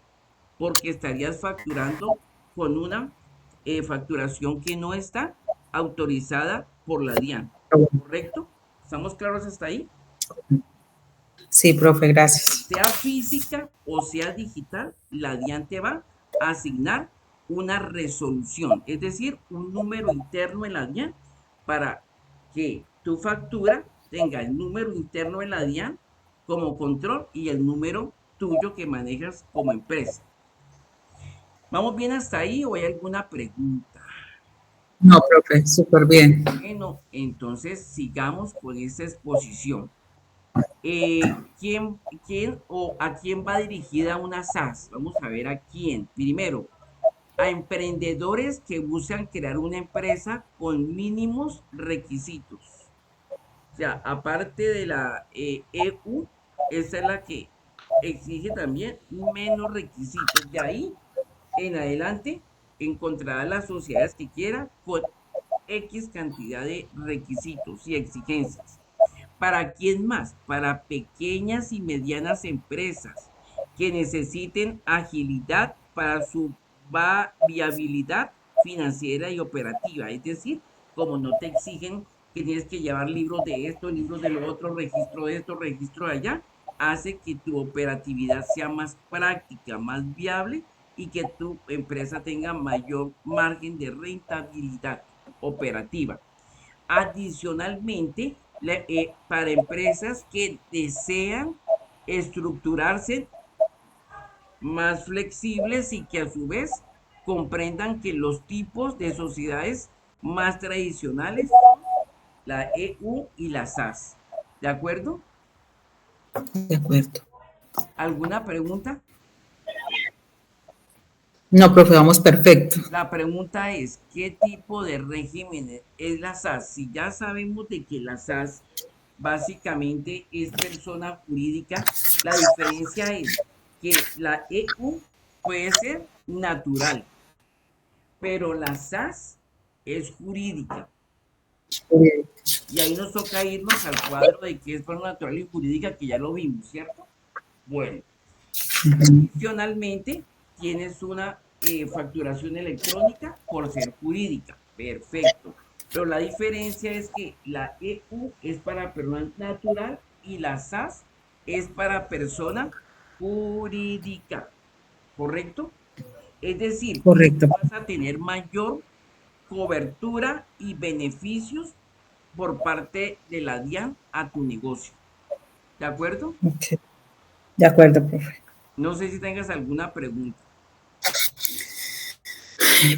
porque estarías facturando con una facturación que no está autorizada por la DIAN. ¿Correcto? ¿Estamos claros hasta ahí? sí, profe, gracias. Sea física o sea digital, la DIAN te va a asignar una resolución, es decir, un número interno en la DIAN para que tu factura tenga el número interno en la DIAN como control y el número tuyo que manejas como empresa. ¿Vamos bien hasta ahí o hay alguna pregunta? No, profe, súper bien. Bueno, entonces sigamos con esta exposición. ¿Quién o a quién va dirigida una SAS? Vamos a ver a quién. Primero, a emprendedores que buscan crear una empresa con mínimos requisitos. O sea, aparte de la EU, esa es la que exige también menos requisitos. De ahí en adelante encontrará las sociedades que quiera con X cantidad de requisitos y exigencias. ¿Para quién más? Para pequeñas y medianas empresas que necesiten agilidad para su viabilidad financiera y operativa. Es decir, como no te exigen que tienes que llevar libros de esto, libros de lo otro, registro de esto, registro de allá, hace que tu operatividad sea más práctica, más viable y que tu empresa tenga mayor margen de rentabilidad operativa. Adicionalmente, para empresas que desean estructurarse más flexibles y que a su vez comprendan que los tipos de sociedades más tradicionales son la EU y la SAS. ¿De acuerdo? De acuerdo. ¿Alguna pregunta? No, profe, vamos perfecto. La pregunta es, ¿qué tipo de régimen es la SAS? Si ya sabemos de que la SAS básicamente es persona jurídica, la diferencia es que la EU puede ser natural, pero la SAS es jurídica. Y ahí nos toca irnos al cuadro de qué es persona natural y jurídica, que ya lo vimos, ¿cierto? Bueno, adicionalmente, tienes una facturación electrónica por ser jurídica. Perfecto. Pero la diferencia es que la EU es para persona natural y la SAS es para persona jurídica. ¿Correcto? Es decir, que tú Correcto. vas a tener mayor cobertura y beneficios por parte de la DIAN a tu negocio. ¿De acuerdo? Okay. De acuerdo, profe. No sé si tengas alguna pregunta.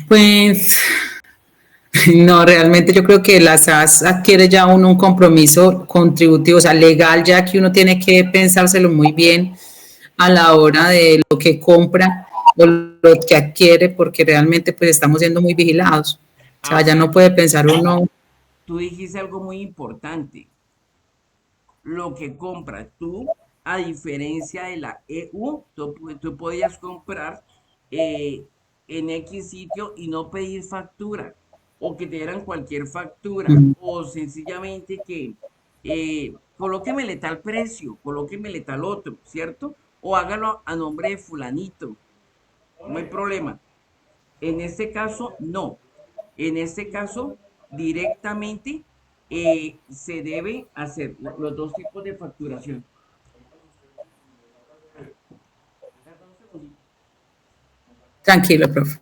Pues no, realmente yo creo que la SAS adquiere ya un compromiso contributivo, o sea, legal, ya que uno tiene que pensárselo muy bien a la hora de lo que compra o lo que adquiere, porque realmente pues estamos siendo muy vigilados. O sea, ya Ahora, no puede pensar uno. tú dijiste algo muy importante. Lo que compras tú, a diferencia de la EU, tú podías comprar eh, en X sitio y no pedir factura, o que te dieran cualquier factura, o sencillamente que colóquemele tal precio, colóquemele tal otro, ¿cierto? O hágalo a nombre de fulanito, no hay problema. En este caso, no. En este caso, directamente se debe hacer los dos tipos de facturación. Perdón, un segundito. Tranquilo, profe.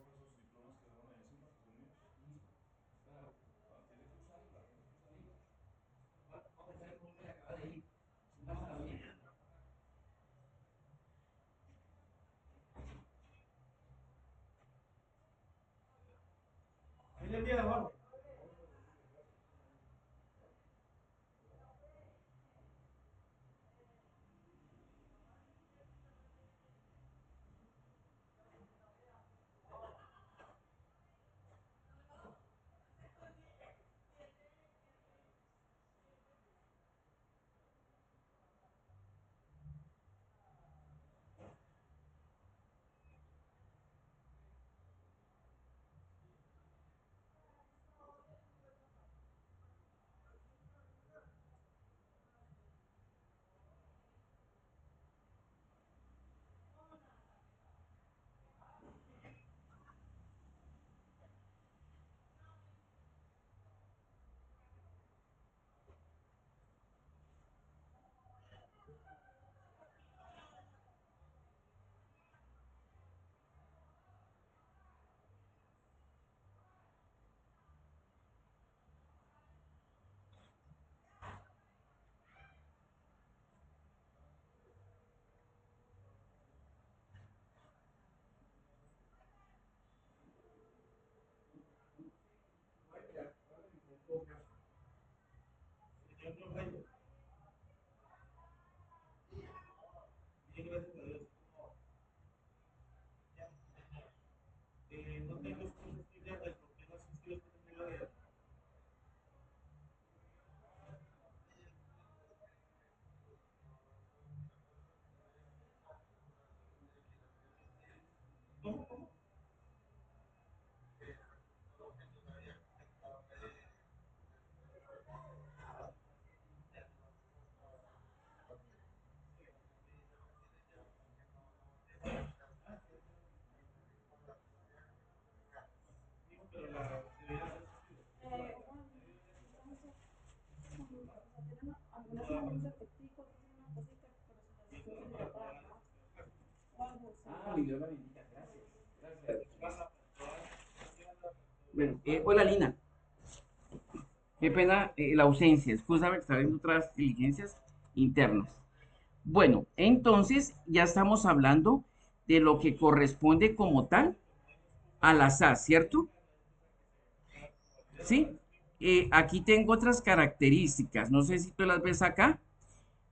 Ah, mi Dios la bendiga. Gracias. Gracias. Bueno, hola Lina. Qué pena la ausencia. Escúchame que estaba viendo otras diligencias internas. Bueno, entonces ya estamos hablando de lo que corresponde como tal a la SAS, ¿cierto? Sí. Aquí tengo otras características. No sé si tú las ves acá.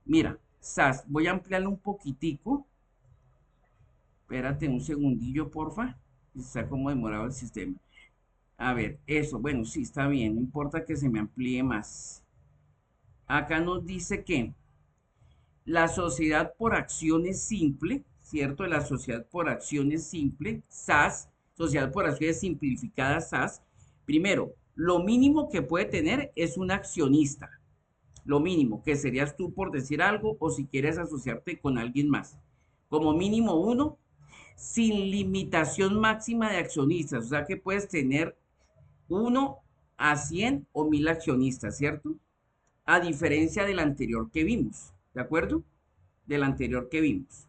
Mira, SAS, voy a ampliarlo un poquitico. Espérate un segundillo, porfa. Está como demorado el sistema. A ver, eso, bueno, sí, está bien. No importa que se me amplíe más. Acá nos dice que la sociedad por acciones simple, ¿cierto? La sociedad por acciones simple, SAS, sociedad por acciones simplificadas, SAS. Primero, lo mínimo que puede tener es un accionista. Lo mínimo, que serías tú por decir algo o si quieres asociarte con alguien más. Como mínimo uno, sin limitación máxima de accionistas. O sea que puedes tener uno a 100 o 1000 accionistas, ¿cierto? A diferencia del anterior que vimos, ¿de acuerdo? Del anterior que vimos.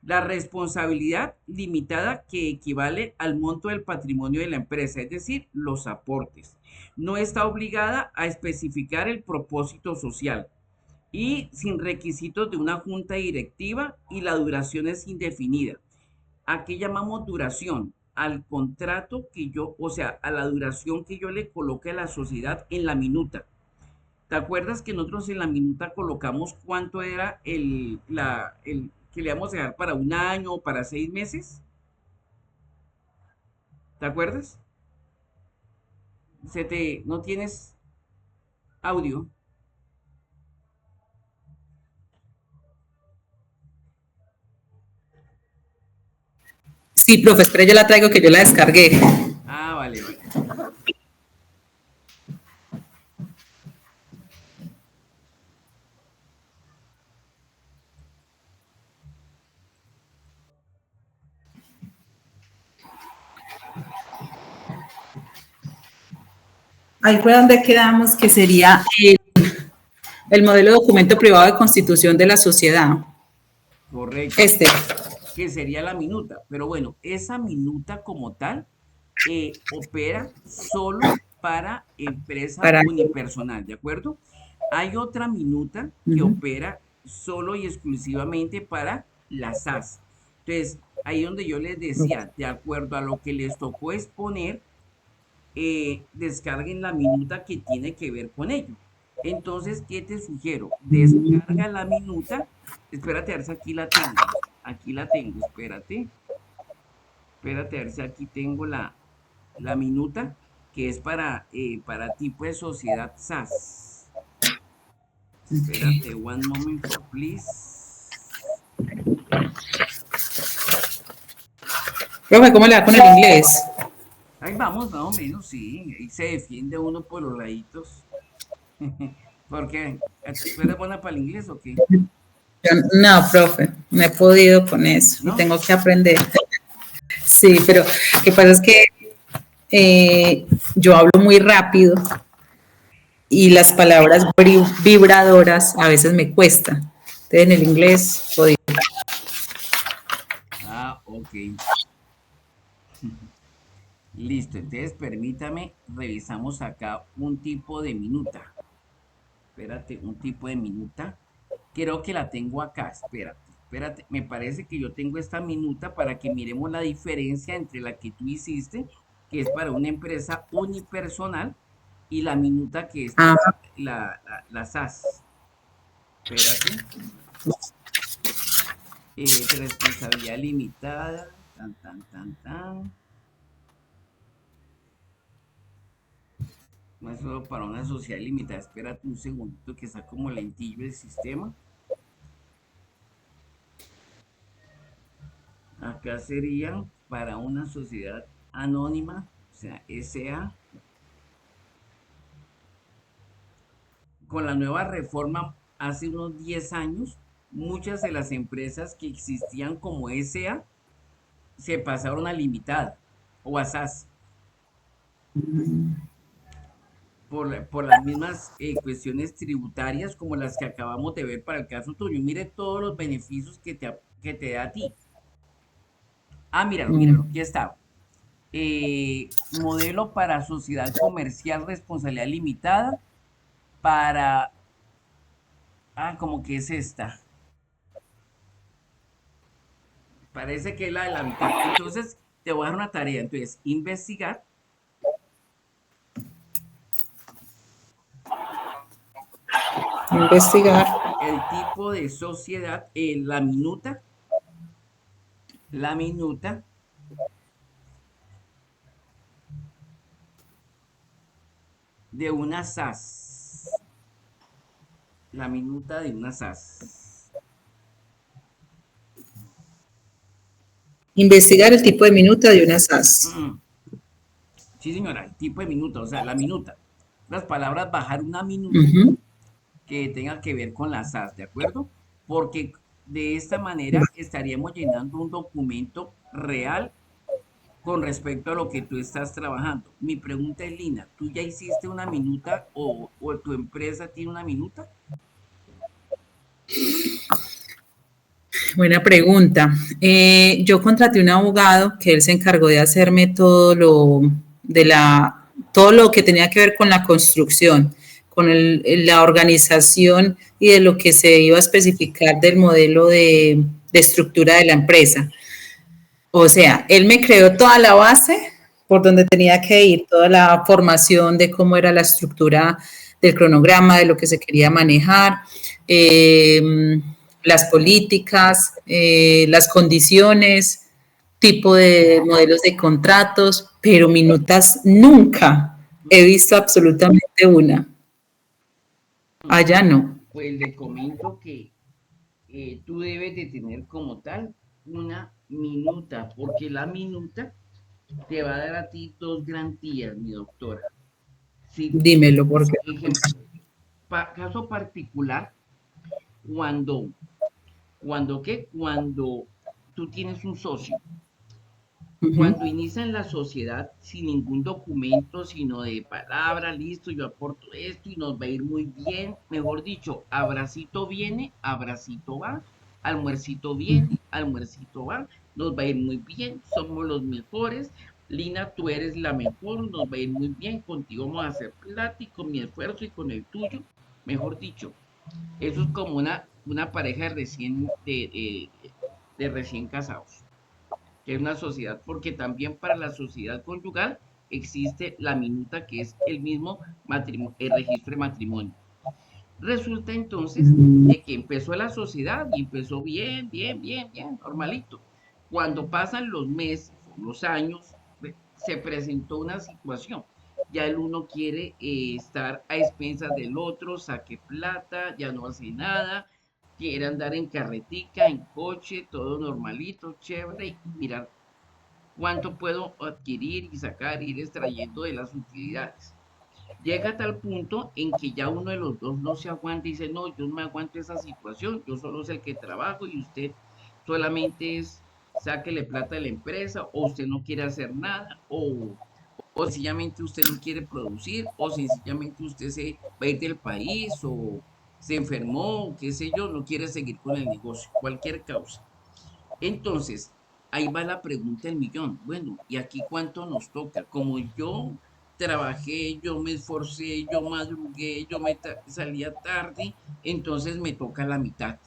La responsabilidad limitada que equivale al monto del patrimonio de la empresa, es decir, los aportes. No está obligada a especificar el propósito social y sin requisitos de una junta directiva y la duración es indefinida. ¿A qué llamamos duración? Al contrato que yo, o sea, a la duración que yo le coloque a la sociedad en la minuta. ¿Te acuerdas que nosotros en la minuta colocamos cuánto era el que le íbamos a dejar para un año o para 6 meses? ¿Te acuerdas? ¿No tienes audio? Sí, profe, espere, yo la traigo que yo la descargué. Ah, vale, vale. Ahí fue donde quedamos, que sería el modelo de documento privado de constitución de la sociedad. Correcto. Este, Que sería la minuta. Pero bueno, esa minuta como tal opera solo para empresa para... unipersonal, ¿de acuerdo? Hay otra minuta que Uh-huh. opera solo y exclusivamente para las SAS. Entonces, ahí donde yo les decía, de acuerdo a lo que les tocó exponer, descarguen la minuta que tiene que ver con ello. Entonces, ¿qué te sugiero? Descarga la minuta. Espérate a ver si aquí la tengo. Aquí la tengo, espérate. Espérate a ver si aquí tengo la minuta que es para tipo de sociedad SAS. Okay. Espérate, one moment for please. Profe, ¿cómo le va con el inglés? Ahí vamos, más o menos, sí. Ahí se defiende uno por los laditos. ¿Por qué? ¿Tú eres buena para el inglés o qué? No, profe, no he podido con eso y ¿No? tengo que aprender. Sí, pero lo que pasa es que yo hablo muy rápido y las palabras vibradoras a veces me cuestan. Entonces en el inglés podía. Ah, ok. Listo, entonces permítame, revisamos acá un tipo de minuta. Espérate, un tipo de minuta. Creo que la tengo acá, espérate. Me parece que yo tengo esta minuta para que miremos la diferencia entre la que tú hiciste, que es para una empresa unipersonal, y la minuta que es Ah, para la SAS. Espérate. Responsabilidad limitada. Tan, tan, tan, tan. No es solo para una sociedad limitada. Espérate un segundito que está como lentillo el sistema. Acá sería para una sociedad anónima, o sea, SA. Con la nueva reforma hace unos 10 años, muchas de las empresas que existían como SA se pasaron a limitada o a SAS. por las mismas cuestiones tributarias como las que acabamos de ver para el caso tuyo. Mire todos los beneficios que te da a ti. Ah, míralo, míralo, Mm. aquí está. Modelo para sociedad comercial, responsabilidad limitada, para... Ah, como que es esta. Parece que es la de la mitad. Entonces, te voy a dar una tarea. Entonces, investigar Investigar. el tipo de sociedad, la minuta de una SAS. La minuta de una SAS. Investigar el tipo de minuta de una SAS. Mm, sí, señora, el tipo de minuta, o sea, la minuta. Las palabras bajar una minuta Ujú. que tenga que ver con la SAS, ¿de acuerdo? Porque de esta manera estaríamos llenando un documento real con respecto a lo que tú estás trabajando. Mi pregunta es, Lina, ¿tú ya hiciste una minuta o tu empresa tiene una minuta? Buena pregunta. Yo contraté un abogado que él se encargó de hacerme todo lo que tenía que ver con la construcción, con la organización y de lo que se iba a especificar del modelo de estructura de la empresa. O sea, él me creó toda la base por donde tenía que ir, toda la formación de cómo era la estructura del cronograma, de lo que se quería manejar, eh, las políticas, las condiciones, tipo de modelos de contratos, pero minutas nunca he visto absolutamente una. Allá no. Pues le comento que tú debes de tener como tal una minuta, porque la minuta te va a dar a ti dos garantías, mi doctora. Si, Dímelo, porque. ejemplo, caso particular, cuando, cuando tú tienes un socio, Uh-huh. cuando inician la sociedad sin ningún documento, sino de palabra, listo, yo aporto esto y nos va a ir muy bien, mejor dicho, abracito viene, abracito va, almuercito viene, almuercito va, nos va a ir muy bien, somos los mejores, Lina, tú eres la mejor, nos va a ir muy bien, contigo vamos a hacer plata y con mi esfuerzo y con el tuyo, mejor dicho, eso es como una pareja de recién casados, que es una sociedad, porque también para la sociedad conyugal existe la minuta que es el mismo el registro de matrimonio. Resulta entonces de que empezó la sociedad y empezó bien, bien, bien, bien, normalito. Cuando pasan los meses o los años, se presentó una situación. Ya el uno quiere estar a expensas del otro, saque plata, ya no hace nada, quiere andar en carretica, en coche, todo normalito, chévere, y mirar cuánto puedo adquirir y sacar, ir extrayendo de las utilidades. Llega a tal punto en que ya uno de los dos no se aguanta y dice, no, yo no me aguanto esa situación, yo solo sé el que trabajo y usted solamente es sáquele plata de la empresa o usted no quiere hacer nada o sencillamente usted no quiere producir o sencillamente usted se va a ir del país o se enfermó o qué sé yo, no quiere seguir con el negocio, cualquier causa. Entonces, ahí va la pregunta del millón. Bueno, ¿y aquí cuánto nos toca? Como yo trabajé, yo me esforcé, yo madrugué, salía tarde, entonces me toca la mitad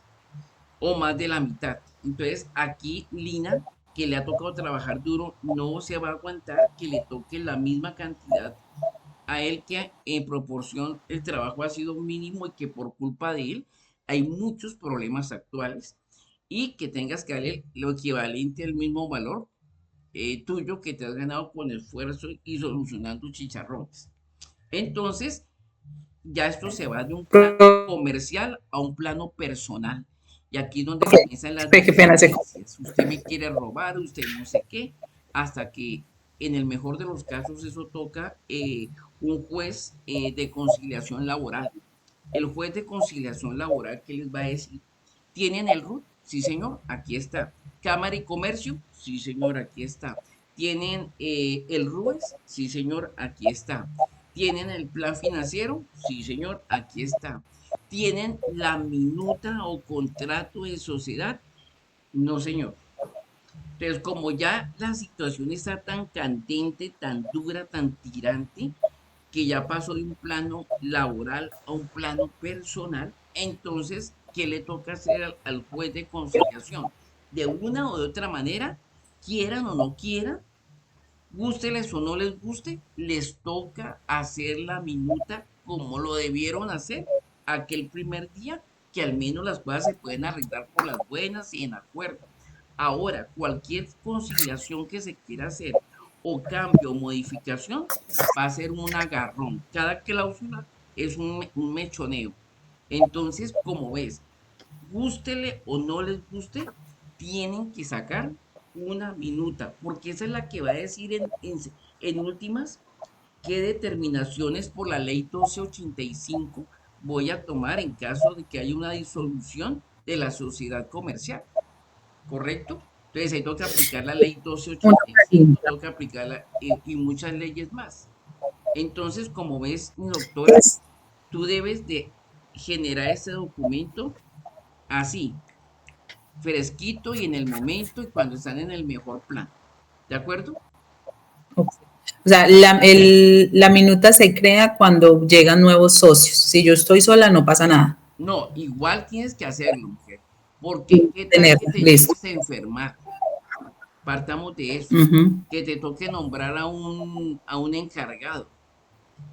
o más de la mitad. Entonces, aquí Lina, que le ha tocado trabajar duro, no se va a aguantar que le toque la misma cantidad a él que en proporción el trabajo ha sido mínimo y que por culpa de él hay muchos problemas actuales y que tengas que darle lo equivalente al mismo valor tuyo que te has ganado con esfuerzo y solucionando chicharrones. Entonces, ya esto se va de un plano comercial a un plano personal. Y aquí es donde comienzan las Qué pena se. diferencias. Usted me quiere robar, usted no sé qué, hasta que en el mejor de los casos eso toca un juez de conciliación laboral. El juez de conciliación laboral, ¿qué les va a decir? ¿Tienen el RUT? Sí, señor, aquí está. ¿Cámara y Comercio? Sí, señor, aquí está. ¿Tienen el RUES? Sí, señor, aquí está. ¿Tienen el plan financiero? Sí, señor, aquí está. ¿Tienen la minuta o contrato de sociedad? No, señor. Entonces, como ya la situación está tan candente, tan dura, tan tirante, que ya pasó de un plano laboral a un plano personal, entonces, ¿qué le toca hacer al juez de conciliación? De una o de otra manera, quieran o no quieran, gústeles o no les guste, les toca hacer la minuta como lo debieron hacer aquel primer día, que al menos las cosas se pueden arreglar por las buenas y en acuerdo. Ahora, cualquier conciliación que se quiera hacer o cambio o modificación va a ser un agarrón. Cada cláusula es un mechoneo. Entonces, como ves, gústele o no les guste, tienen que sacar una minuta, porque esa es la que va a decir en últimas qué determinaciones por la ley 1285 voy a tomar en caso de que haya una disolución de la sociedad comercial, ¿correcto? Entonces ahí toca aplicar la ley Una 1285, pregunta. toca aplicarla y muchas leyes más. Entonces, como ves, mi doctora, Es, tú debes de generar ese documento así, fresquito y en el momento y cuando están en el mejor plan. ¿De acuerdo? o sea, la minuta se crea cuando llegan nuevos socios. Si yo estoy sola, no pasa nada. No, igual tienes que hacerlo, mujer. Porque qué tal que Tenerla, te listo. llegues a enfermar. Partamos de eso. Ujú, Que te toque nombrar a un encargado.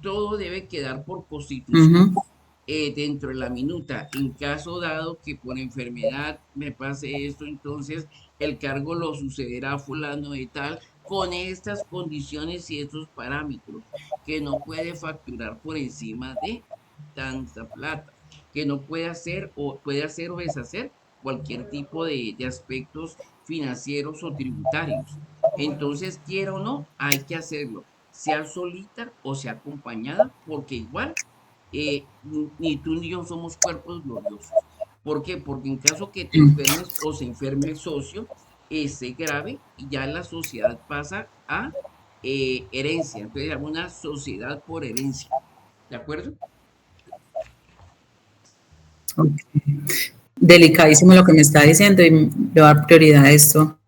Todo debe quedar por constitución ujú, dentro de la minuta. En caso dado que por enfermedad me pase esto, entonces el cargo lo sucederá a fulano y tal, con estas condiciones y estos parámetros, que no puede facturar por encima de tanta plata, que no puede hacer o deshacer cualquier tipo de aspectos financieros o tributarios. Entonces, quiera o no, hay que hacerlo, sea solita o sea acompañada, porque igual ni tú ni yo somos cuerpos gloriosos. ¿Por qué? Porque en caso que te mm, enfermes o se enferme el socio, ese grave y ya la sociedad pasa a herencia. Entonces, se llama una sociedad por herencia. ¿De acuerdo? ok. Delicadísimo lo que me está diciendo y le voy a dar prioridad a esto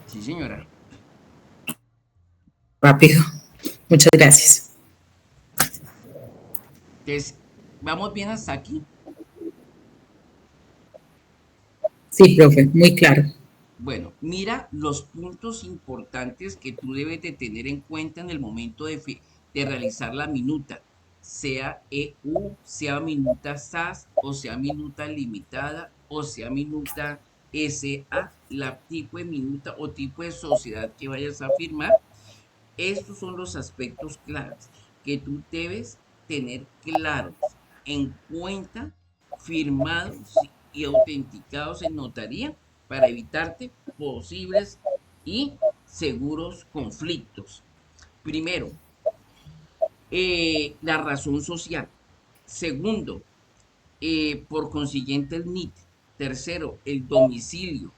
Sí, señora. rápido. Muchas gracias. Entonces, ¿vamos bien hasta aquí? Sí, profe, muy claro. Bueno, mira los puntos importantes que tú debes de tener en cuenta en el momento de realizar la minuta, sea EU, sea minuta SAS, o sea minuta limitada, o sea minuta SA, la tipo de minuta o tipo de sociedad que vayas a firmar. Estos son los aspectos claves que tú debes tener claros en cuenta, firmados y autenticados en notaría para evitarte posibles y seguros conflictos. Primero, la razón social. Segundo, por consiguiente el NIT. Tercero, el domicilio,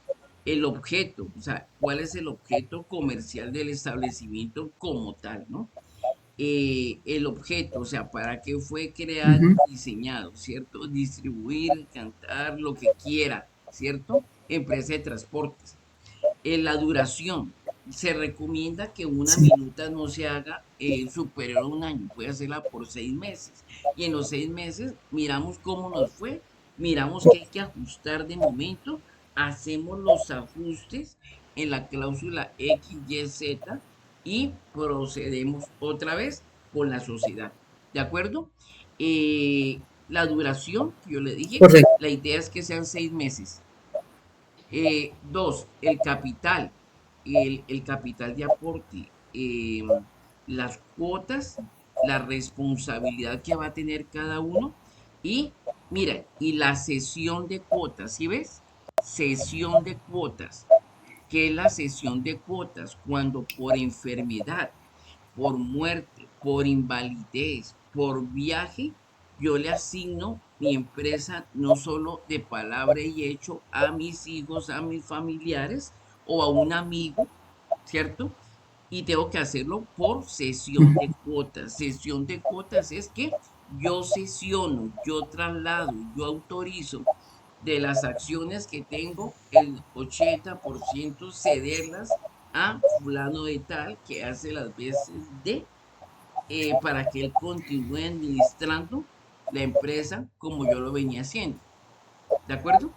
el objeto, o sea, cuál es el objeto comercial del establecimiento como tal, ¿no? El objeto, o sea, para qué fue creado Ujú, y diseñado, ¿cierto? Distribuir, cantar, lo que quiera, ¿cierto? Empresa de transportes. La duración, se recomienda que una sí, minuta no se haga superior a un año, puede hacerla por 6 meses. Y en los 6 meses miramos cómo nos fue, miramos qué hay que ajustar de momento, hacemos los ajustes en la cláusula X, Y, Z y procedemos otra vez con la sociedad. ¿De acuerdo? La duración, que yo le dije, correcto. la idea es que sean 6 meses. Dos, el capital, el capital de aporte, las cuotas, la responsabilidad que va a tener cada uno y, mira, y la cesión de cuotas, ¿sí ves? Cesión de cuotas. ¿Qué es la cesión de cuotas? Cuando por enfermedad, por muerte, por invalidez, por viaje, yo le asigno mi empresa no solo de palabra y hecho a mis hijos, a mis familiares o a un amigo, ¿cierto? y tengo que hacerlo por sesión de cuotas. Sesión de cuotas es que yo sesiono, yo traslado, yo autorizo de las acciones que tengo, el 80% cederlas a fulano de tal que hace las veces de, para que él continúe administrando la empresa como yo lo venía haciendo. ¿De acuerdo?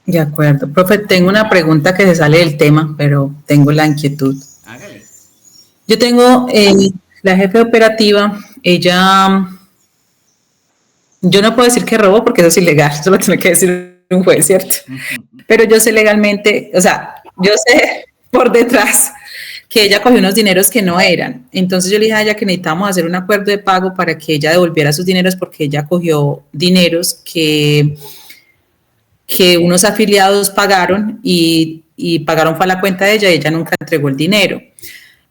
De acuerdo. Profe, tengo una pregunta que se sale del tema, pero tengo la inquietud. Hágale. Yo tengo la jefe operativa, ella, yo no puedo decir que robó porque eso es ilegal, eso lo tiene que decir un juez, ¿cierto? Pero yo sé legalmente, o sea, yo sé por detrás que ella cogió unos dineros que no eran. Entonces yo le dije a ella que necesitábamos hacer un acuerdo de pago para que ella devolviera sus dineros porque ella cogió dineros que unos afiliados pagaron y pagaron fue a la cuenta de ella y ella nunca entregó el dinero.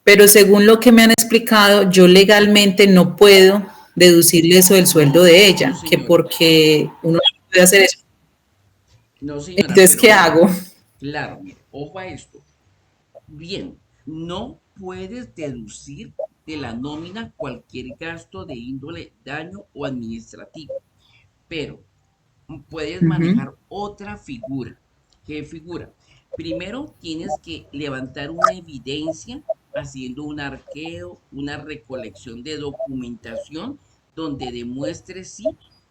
Pero según lo que me han explicado, yo legalmente no puedo deducirle eso del sueldo de No, ella, que señora. porque uno no puede hacer eso. No, señora, Entonces, pero ¿qué vea, hago? claro, mire, ojo a esto. Bien, no puedes deducir de la nómina cualquier gasto de índole daño o administrativo, pero puedes Uh -huh. manejar otra figura. ¿Qué figura? Primero tienes que levantar una evidencia haciendo un arqueo, una recolección de documentación donde demuestre sí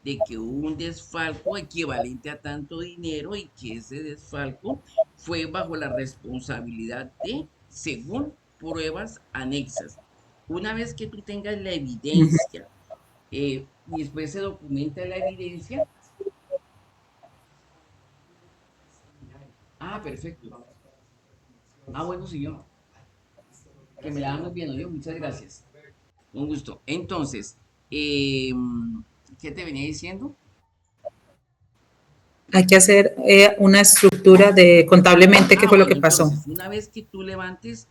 de que hubo un desfalco equivalente a tanto dinero y que ese desfalco fue bajo la responsabilidad de, según pruebas anexas. Una vez que tú tengas la Uh -huh. evidencia y después se documenta la evidencia. Ah, perfecto. Ah, bueno, señor. Que me la damos bien, yo. Muchas gracias. Un gusto. Entonces, eh, ¿qué te venía diciendo? Hay que hacer una estructura de contablemente qué Ah, fue lo que bueno, pasó. entonces, una vez que tú levantes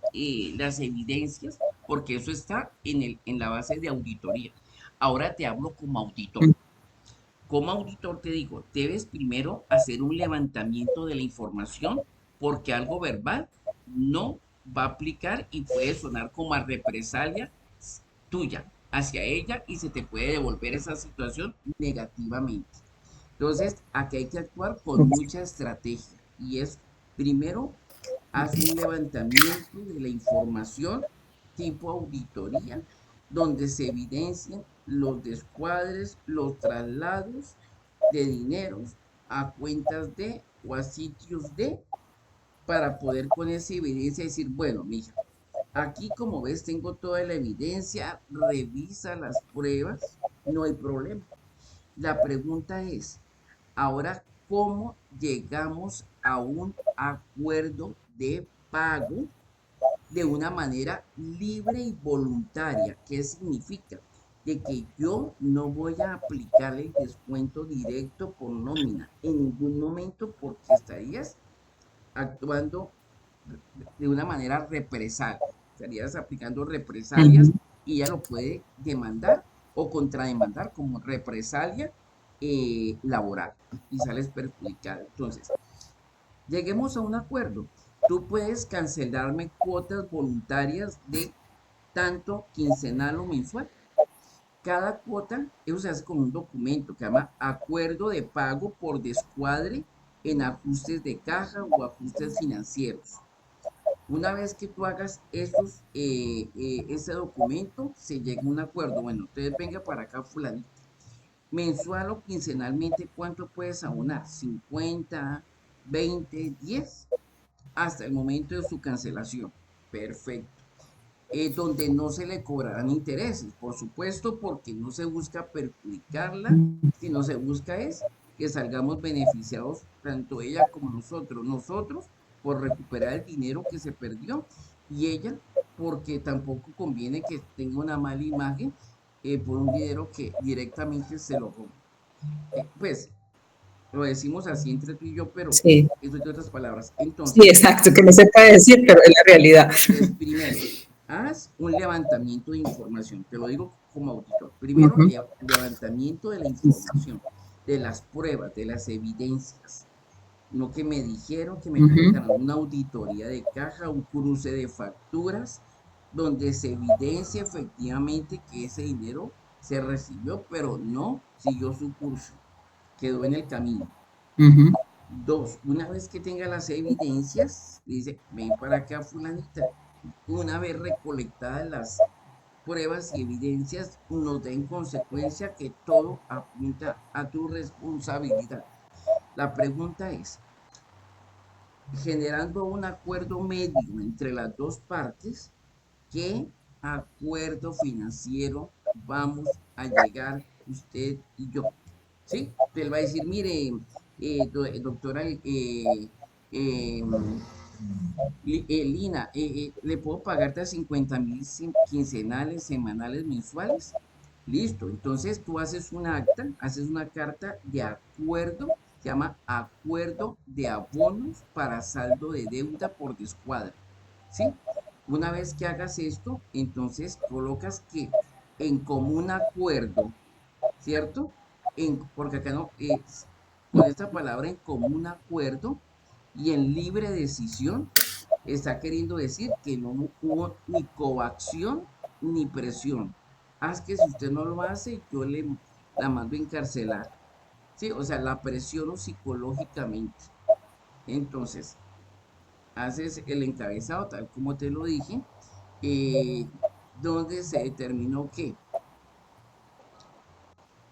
las evidencias, porque eso está en la base de auditoría. Ahora te hablo como auditor. Como auditor te digo, debes primero hacer un levantamiento de la información porque algo verbal no va a aplicar y puede sonar como a represalia tuya hacia ella y se te puede devolver esa situación negativamente. Entonces, aquí hay que actuar con mucha estrategia y es primero haz un levantamiento de la información tipo auditoría, donde se evidencien los descuadres, los traslados de dineros a cuentas de o a sitios de, para poder con esa evidencia decir, bueno, mija, aquí como ves tengo toda la evidencia, revisa las pruebas, no hay problema. La pregunta es, ahora, ¿cómo llegamos a un acuerdo de pago de una manera libre y voluntaria? ¿Qué significa? De que yo no voy a aplicar el descuento directo por nómina en ningún momento porque estarías actuando de una manera represal. Estarías aplicando Uh represalias -huh. y ella lo puede demandar o contrademandar como represalia laboral y sales perjudicada. Entonces, lleguemos a un acuerdo. Tú puedes cancelarme cuotas voluntarias de tanto quincenal o mensual. Cada cuota, eso se hace con un documento que se llama acuerdo de pago por descuadre en ajustes de caja o ajustes financieros. Una vez que tú hagas ese documento, se llega a un acuerdo. Bueno, entonces venga para acá, fulanito. Mensual o quincenalmente, ¿cuánto puedes abonar? 50, 20, 10 hasta el momento de su cancelación. Perfecto. Donde no se le cobrarán intereses, por supuesto, porque no se busca perjudicarla, sino se busca es que salgamos beneficiados tanto ella como nosotros. Nosotros por recuperar el dinero que se perdió y ella porque tampoco conviene que tenga una mala imagen por un dinero que directamente se lo robó. Pues lo decimos así entre tú y yo, pero Sí, eso es de otras palabras. sí, Entonces, exacto, que no se puede decir, pero es la realidad. entonces, primero, haz un levantamiento de información. Te lo digo como auditor. Uh Primero, -huh. levantamiento de la información, de las pruebas, de las evidencias. no que me dijeron que me ujú, colocaran una auditoría de caja, un cruce de facturas, donde se evidencia efectivamente que ese dinero se recibió, pero no siguió su curso, quedó en el camino. ujú. Dos, una vez que tenga las evidencias, dice, ven para acá, fulanita. Una vez recolectadas las pruebas y evidencias, nos da en consecuencia que todo apunta a tu responsabilidad. La pregunta es, generando un acuerdo medio entre las dos partes, ¿qué acuerdo financiero vamos a llegar usted y yo? ¿Sí? Usted le va a decir, mire, doctora eh, Lina, ¿le puedo pagarte a 50.000 quincenales, semanales, mensuales? Listo, entonces tú haces un acta, haces una carta de acuerdo, se llama acuerdo de abonos para saldo de deuda por descuadro, ¿sí? Una vez que hagas esto, entonces colocas que en común acuerdo, ¿cierto? Porque acá no, con esta palabra en común acuerdo y en libre decisión, está queriendo decir que no hubo ni coacción ni presión. Haz que si usted no lo hace, yo le la mando a encarcelar. Sí, o sea, la presiono psicológicamente. Entonces, haces el encabezado, tal como te lo dije, eh, donde se determinó que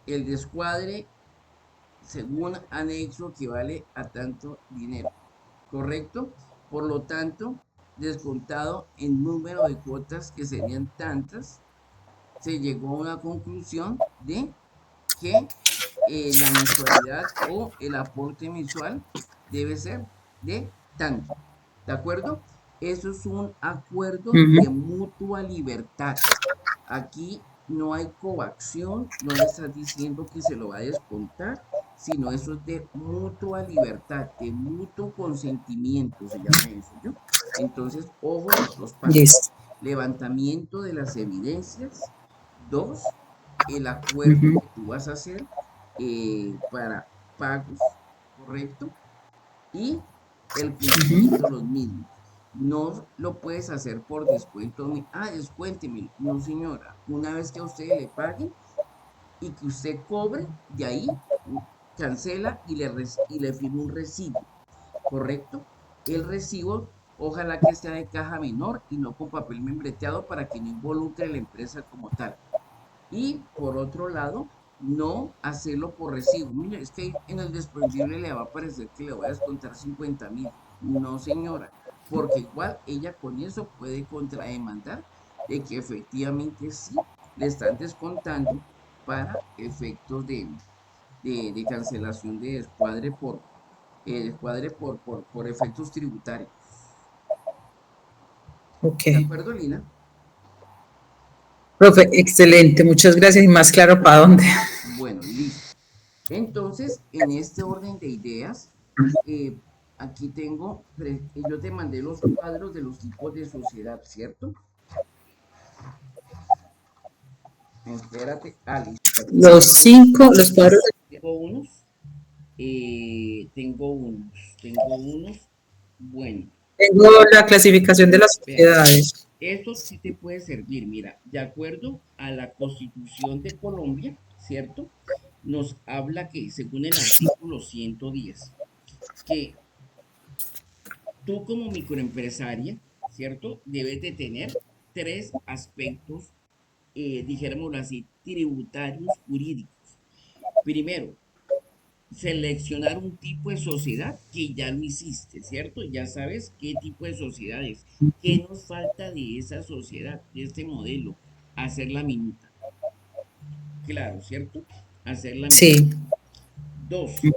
el descuadre, según anexo, equivale a tanto dinero, ¿correcto? Por lo tanto, descontado en número de cuotas que serían tantas, se llegó a una conclusión de que la mensualidad o el aporte mensual debe ser de tanto. ¿De acuerdo? Eso es un acuerdo Ujú. de mutua libertad. Aquí no hay coacción, no le estás diciendo que se lo va a descontar, sino eso es de mutua libertad, de mutuo consentimiento, se llama eso, ¿yo? Entonces, ojo, los pasos. Listo. Levantamiento de las evidencias. Dos, el acuerdo Ujú, que tú vas a hacer para pagos, ¿correcto? Y el cumplimiento ujú. de los mismos. No lo puedes hacer por descuento. Descuénteme. No, señora. Una vez que a usted le paguen y que usted cobre, de ahí cancela y le firma un recibo, ¿correcto? El recibo, ojalá que sea de caja menor y no con papel membreteado para que no involucre a la empresa como tal. Y por otro lado, no hacerlo por recibo. Mire, es que en el desprendible le va a parecer que le voy a descontar 50.000. No, señora, porque igual ella con eso puede contrademandar de que efectivamente sí le están descontando para efectos de cancelación de descuadre por efectos tributarios. Ok. ¿De acuerdo, Lina? Profe, excelente, muchas gracias y más claro para dónde. Bueno, listo. Entonces, en este orden de ideas, eh, aquí tengo, yo te mandé los cuadros de los tipos de sociedad, ¿cierto? Espérate, listo, aquí te Los mandé cinco, los cuadros. tengo unos, tengo unos, bueno, Tengo la clasificación de las vea, sociedades. esto sí te puede servir, mira, de acuerdo a la Constitución de Colombia, ¿cierto? Nos habla que, según el artículo 110, que tú como microempresaria, ¿cierto? Debes de tener tres aspectos, dijémoslo así, tributarios jurídicos. Primero, seleccionar un tipo de sociedad que ya lo hiciste, ¿cierto? Ya sabes qué tipo de sociedad es. ¿Qué nos falta de esa sociedad, de este modelo? Hacer la minuta. Claro, ¿cierto? Hacer la minuta. Sí, Dos,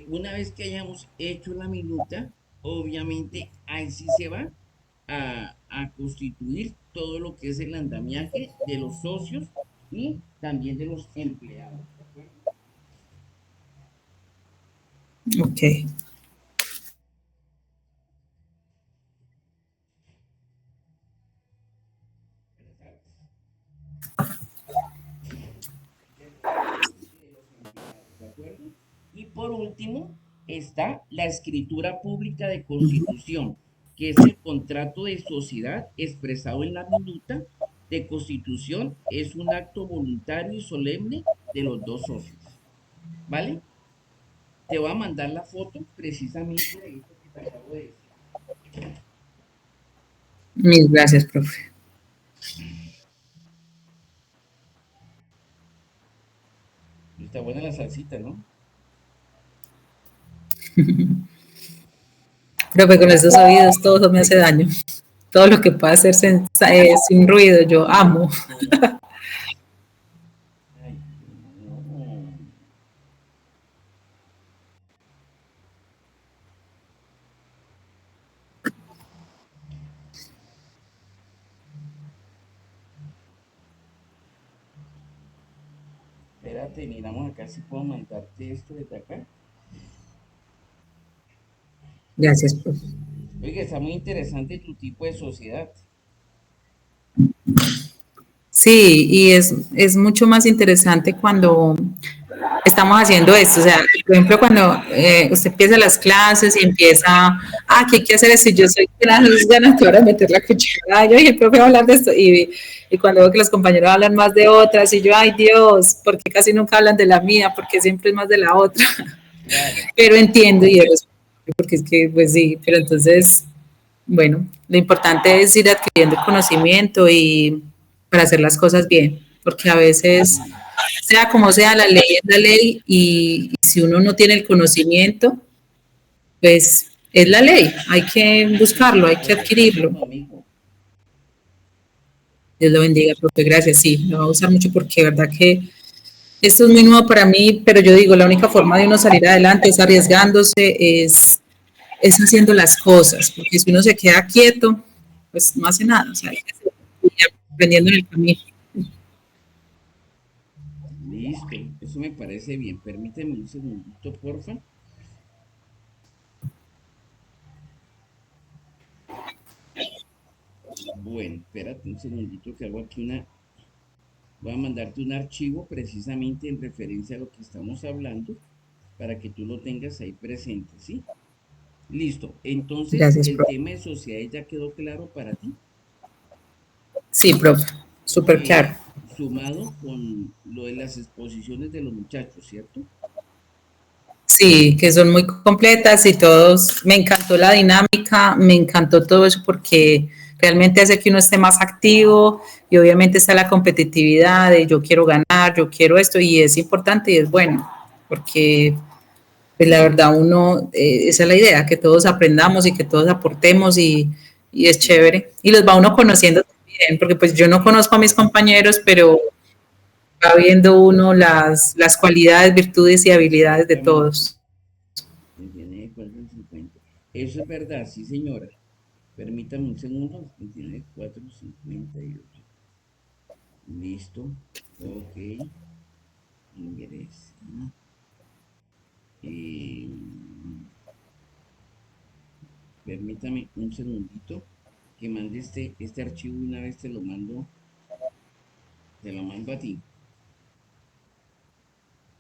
una vez que hayamos hecho la minuta, obviamente ahí sí se va a constituir todo lo que es el andamiaje de los socios y también de los empleados. ¿De acuerdo? ok. De los socios y de los empleados. ¿De acuerdo? Y por último, está la escritura pública de constitución, que es el contrato de sociedad expresado en la minuta de constitución. Es un acto voluntario y solemne de los dos socios. ¿Vale? Te voy a mandar la foto precisamente de esto que te acabo de decir. Mil gracias, profe. Está buena la salsita, ¿no? Profe, con esos oídos todo me hace daño. Todo lo que pueda hacer sin ruido, yo amo. Ay, no. Espérate, miramos acá si puedo mandarte esto desde acá. Gracias, profe. Oiga, está muy interesante tu tipo de sociedad. Sí, y es mucho más interesante cuando estamos haciendo esto. O sea, por ejemplo, cuando usted empieza las clases y empieza, ¿qué hay que hacer esto? Y yo soy ganadora de meter la cuchara. Yo dije, profe, va a hablar de esto. Y cuando veo que los compañeros hablan más de otras, y yo, ay Dios, ¿por qué casi nunca hablan de la mía? Porque siempre es más de la otra. Claro. Pero entiendo y es porque es que, pues sí, pero entonces, bueno, lo importante es ir adquiriendo conocimiento y para hacer las cosas bien, porque a veces, Sí. sea como sea, la ley es la ley y si uno no tiene el conocimiento, pues es la ley, hay que buscarlo, hay que Estoy de acuerdo adquirirlo. conmigo. Dios lo bendiga, profe, gracias, sí, lo voy a usar mucho porque de verdad que esto es muy nuevo para mí, pero yo digo, la única forma de uno salir adelante es arriesgándose, es haciendo las cosas, porque si uno se queda quieto, pues no hace nada, o sea, hay que ir aprendiendo en el camino. Listo. Eso me parece bien. Permíteme un segundito, porfa. Bueno, espérate un segundito que hago aquí una. Voy a mandarte un archivo precisamente en referencia a lo que estamos hablando para que tú lo tengas ahí presente, ¿sí? Listo. Entonces, Gracias, el profe. tema de sociedades ya quedó claro para ti. Sí, profe, súper claro. Sumado con lo de las exposiciones de los muchachos, ¿cierto? Sí, que son muy completas y todos, me encantó la dinámica, me encantó todo eso porque realmente hace que uno esté más activo y obviamente está la competitividad de yo quiero ganar, yo quiero esto y es importante y es bueno porque pues la verdad uno, esa es la idea, que todos aprendamos y que todos aportemos y es Sí, chévere. Y los va uno conociendo también, porque pues yo no conozco a mis compañeros, pero va viendo uno las cualidades, virtudes y habilidades de exactamente. todos. Entiende 450. Eso es verdad, sí, señora. Permítame un segundo. Entiende 458. Listo. Ok. Ingresa. Eh, Permítame un segundito que mande este archivo y una vez te lo mando a ti,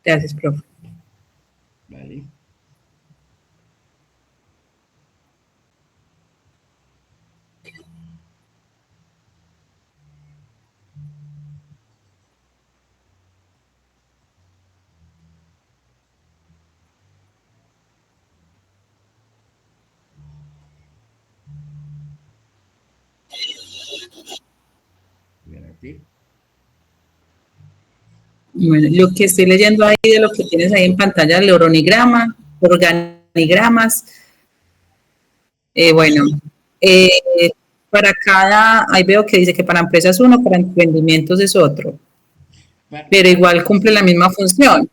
Gracias, profe. ¿vale? Espérate. Bueno, lo que estoy leyendo ahí de lo que tienes ahí en pantalla, el organigramas, bueno, eh, para cada, ahí veo que dice que para empresas uno, para emprendimientos es otro, pero igual cumple la Sí, misma función.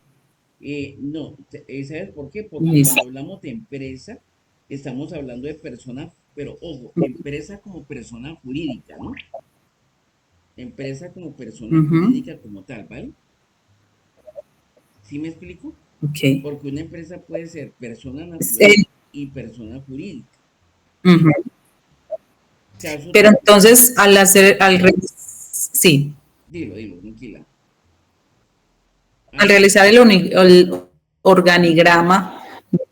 no, ¿sabes por qué? Porque Listo. cuando hablamos de empresa, estamos hablando de persona, pero ojo, empresa como persona jurídica, ¿no? Empresa como persona Ujú. jurídica como tal, ¿vale? ¿Sí me explico? Ok. Porque una empresa puede ser persona natural Eh, y persona jurídica, ¿sí? ujú. Caso Pero tal, entonces, sí, dilo, tranquila. al Ajá, realizar el organigrama,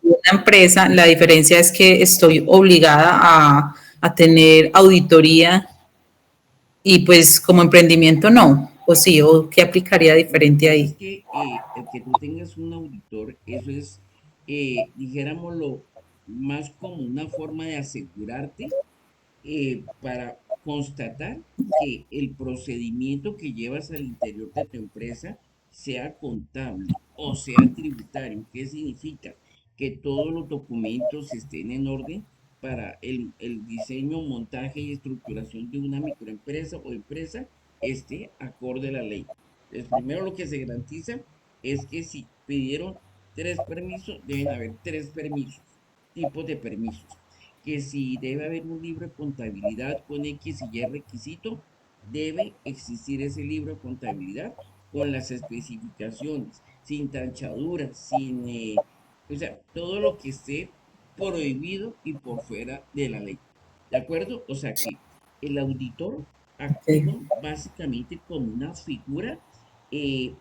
una empresa, la diferencia es que estoy obligada a tener auditoría y pues como emprendimiento no, o sí, o qué aplicaría Lo que diferente pasa ahí. es que el que tú tengas un auditor, eso es, dijéramoslo, más como una forma de asegurarte para constatar que el procedimiento que llevas al interior de tu empresa sea contable o sea tributario. ¿Qué significa? Que todos los documentos estén en orden para el diseño, montaje y estructuración de una microempresa o empresa esté acorde a la ley. Entonces, primero lo que se garantiza es que si pidieron tres permisos, deben haber tres permisos, tipos de permisos, que si debe haber un libro de contabilidad con X y Y requisito, debe existir ese libro de contabilidad con las especificaciones, sin tanchaduras, o sea, todo lo que esté prohibido y por fuera de la ley. ¿De acuerdo? O sea que el auditor Okay. actúa básicamente como una figura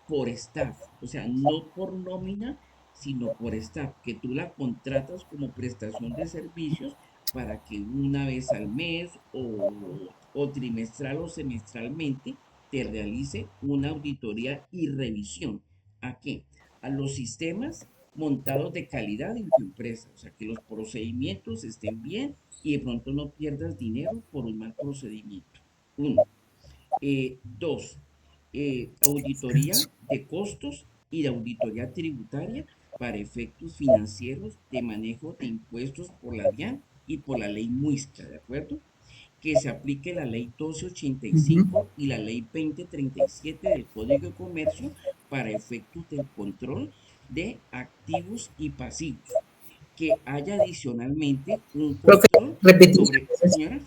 por staff, o sea, no por nómina, sino por staff, que tú la contratas como prestación de servicios para que una vez al mes o trimestral o semestralmente te realice una auditoría y revisión. ¿A qué? A los sistemas montados de calidad en tu empresa, o sea, que los procedimientos estén bien y de pronto no pierdas dinero por un mal procedimiento. Uno. Dos, auditoría de costos y de auditoría tributaria para efectos financieros de manejo de impuestos por la DIAN y por la ley MUISCA, ¿de acuerdo? Que se aplique la ley 1285 y la ley 2037 del Código de Comercio para efectos del control de activos y pasivos. Que haya adicionalmente un Profe, control repetí. sobre, señora,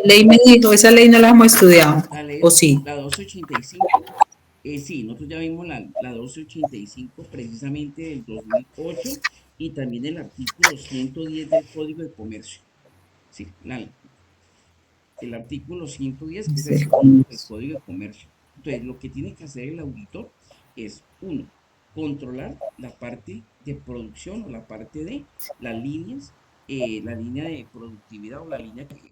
Ley me dijo, esa ley no la hemos estudiado, la ¿o ley, sí? la 1285. Sí, nosotros ya vimos la 1285 precisamente del 2008 y también el artículo 110 del Código de Comercio. Sí, el artículo 110 que es el segundo del Código de Comercio. Entonces, lo que tiene que hacer el auditor es, uno, controlar la parte de producción o la parte de las líneas, la línea de productividad o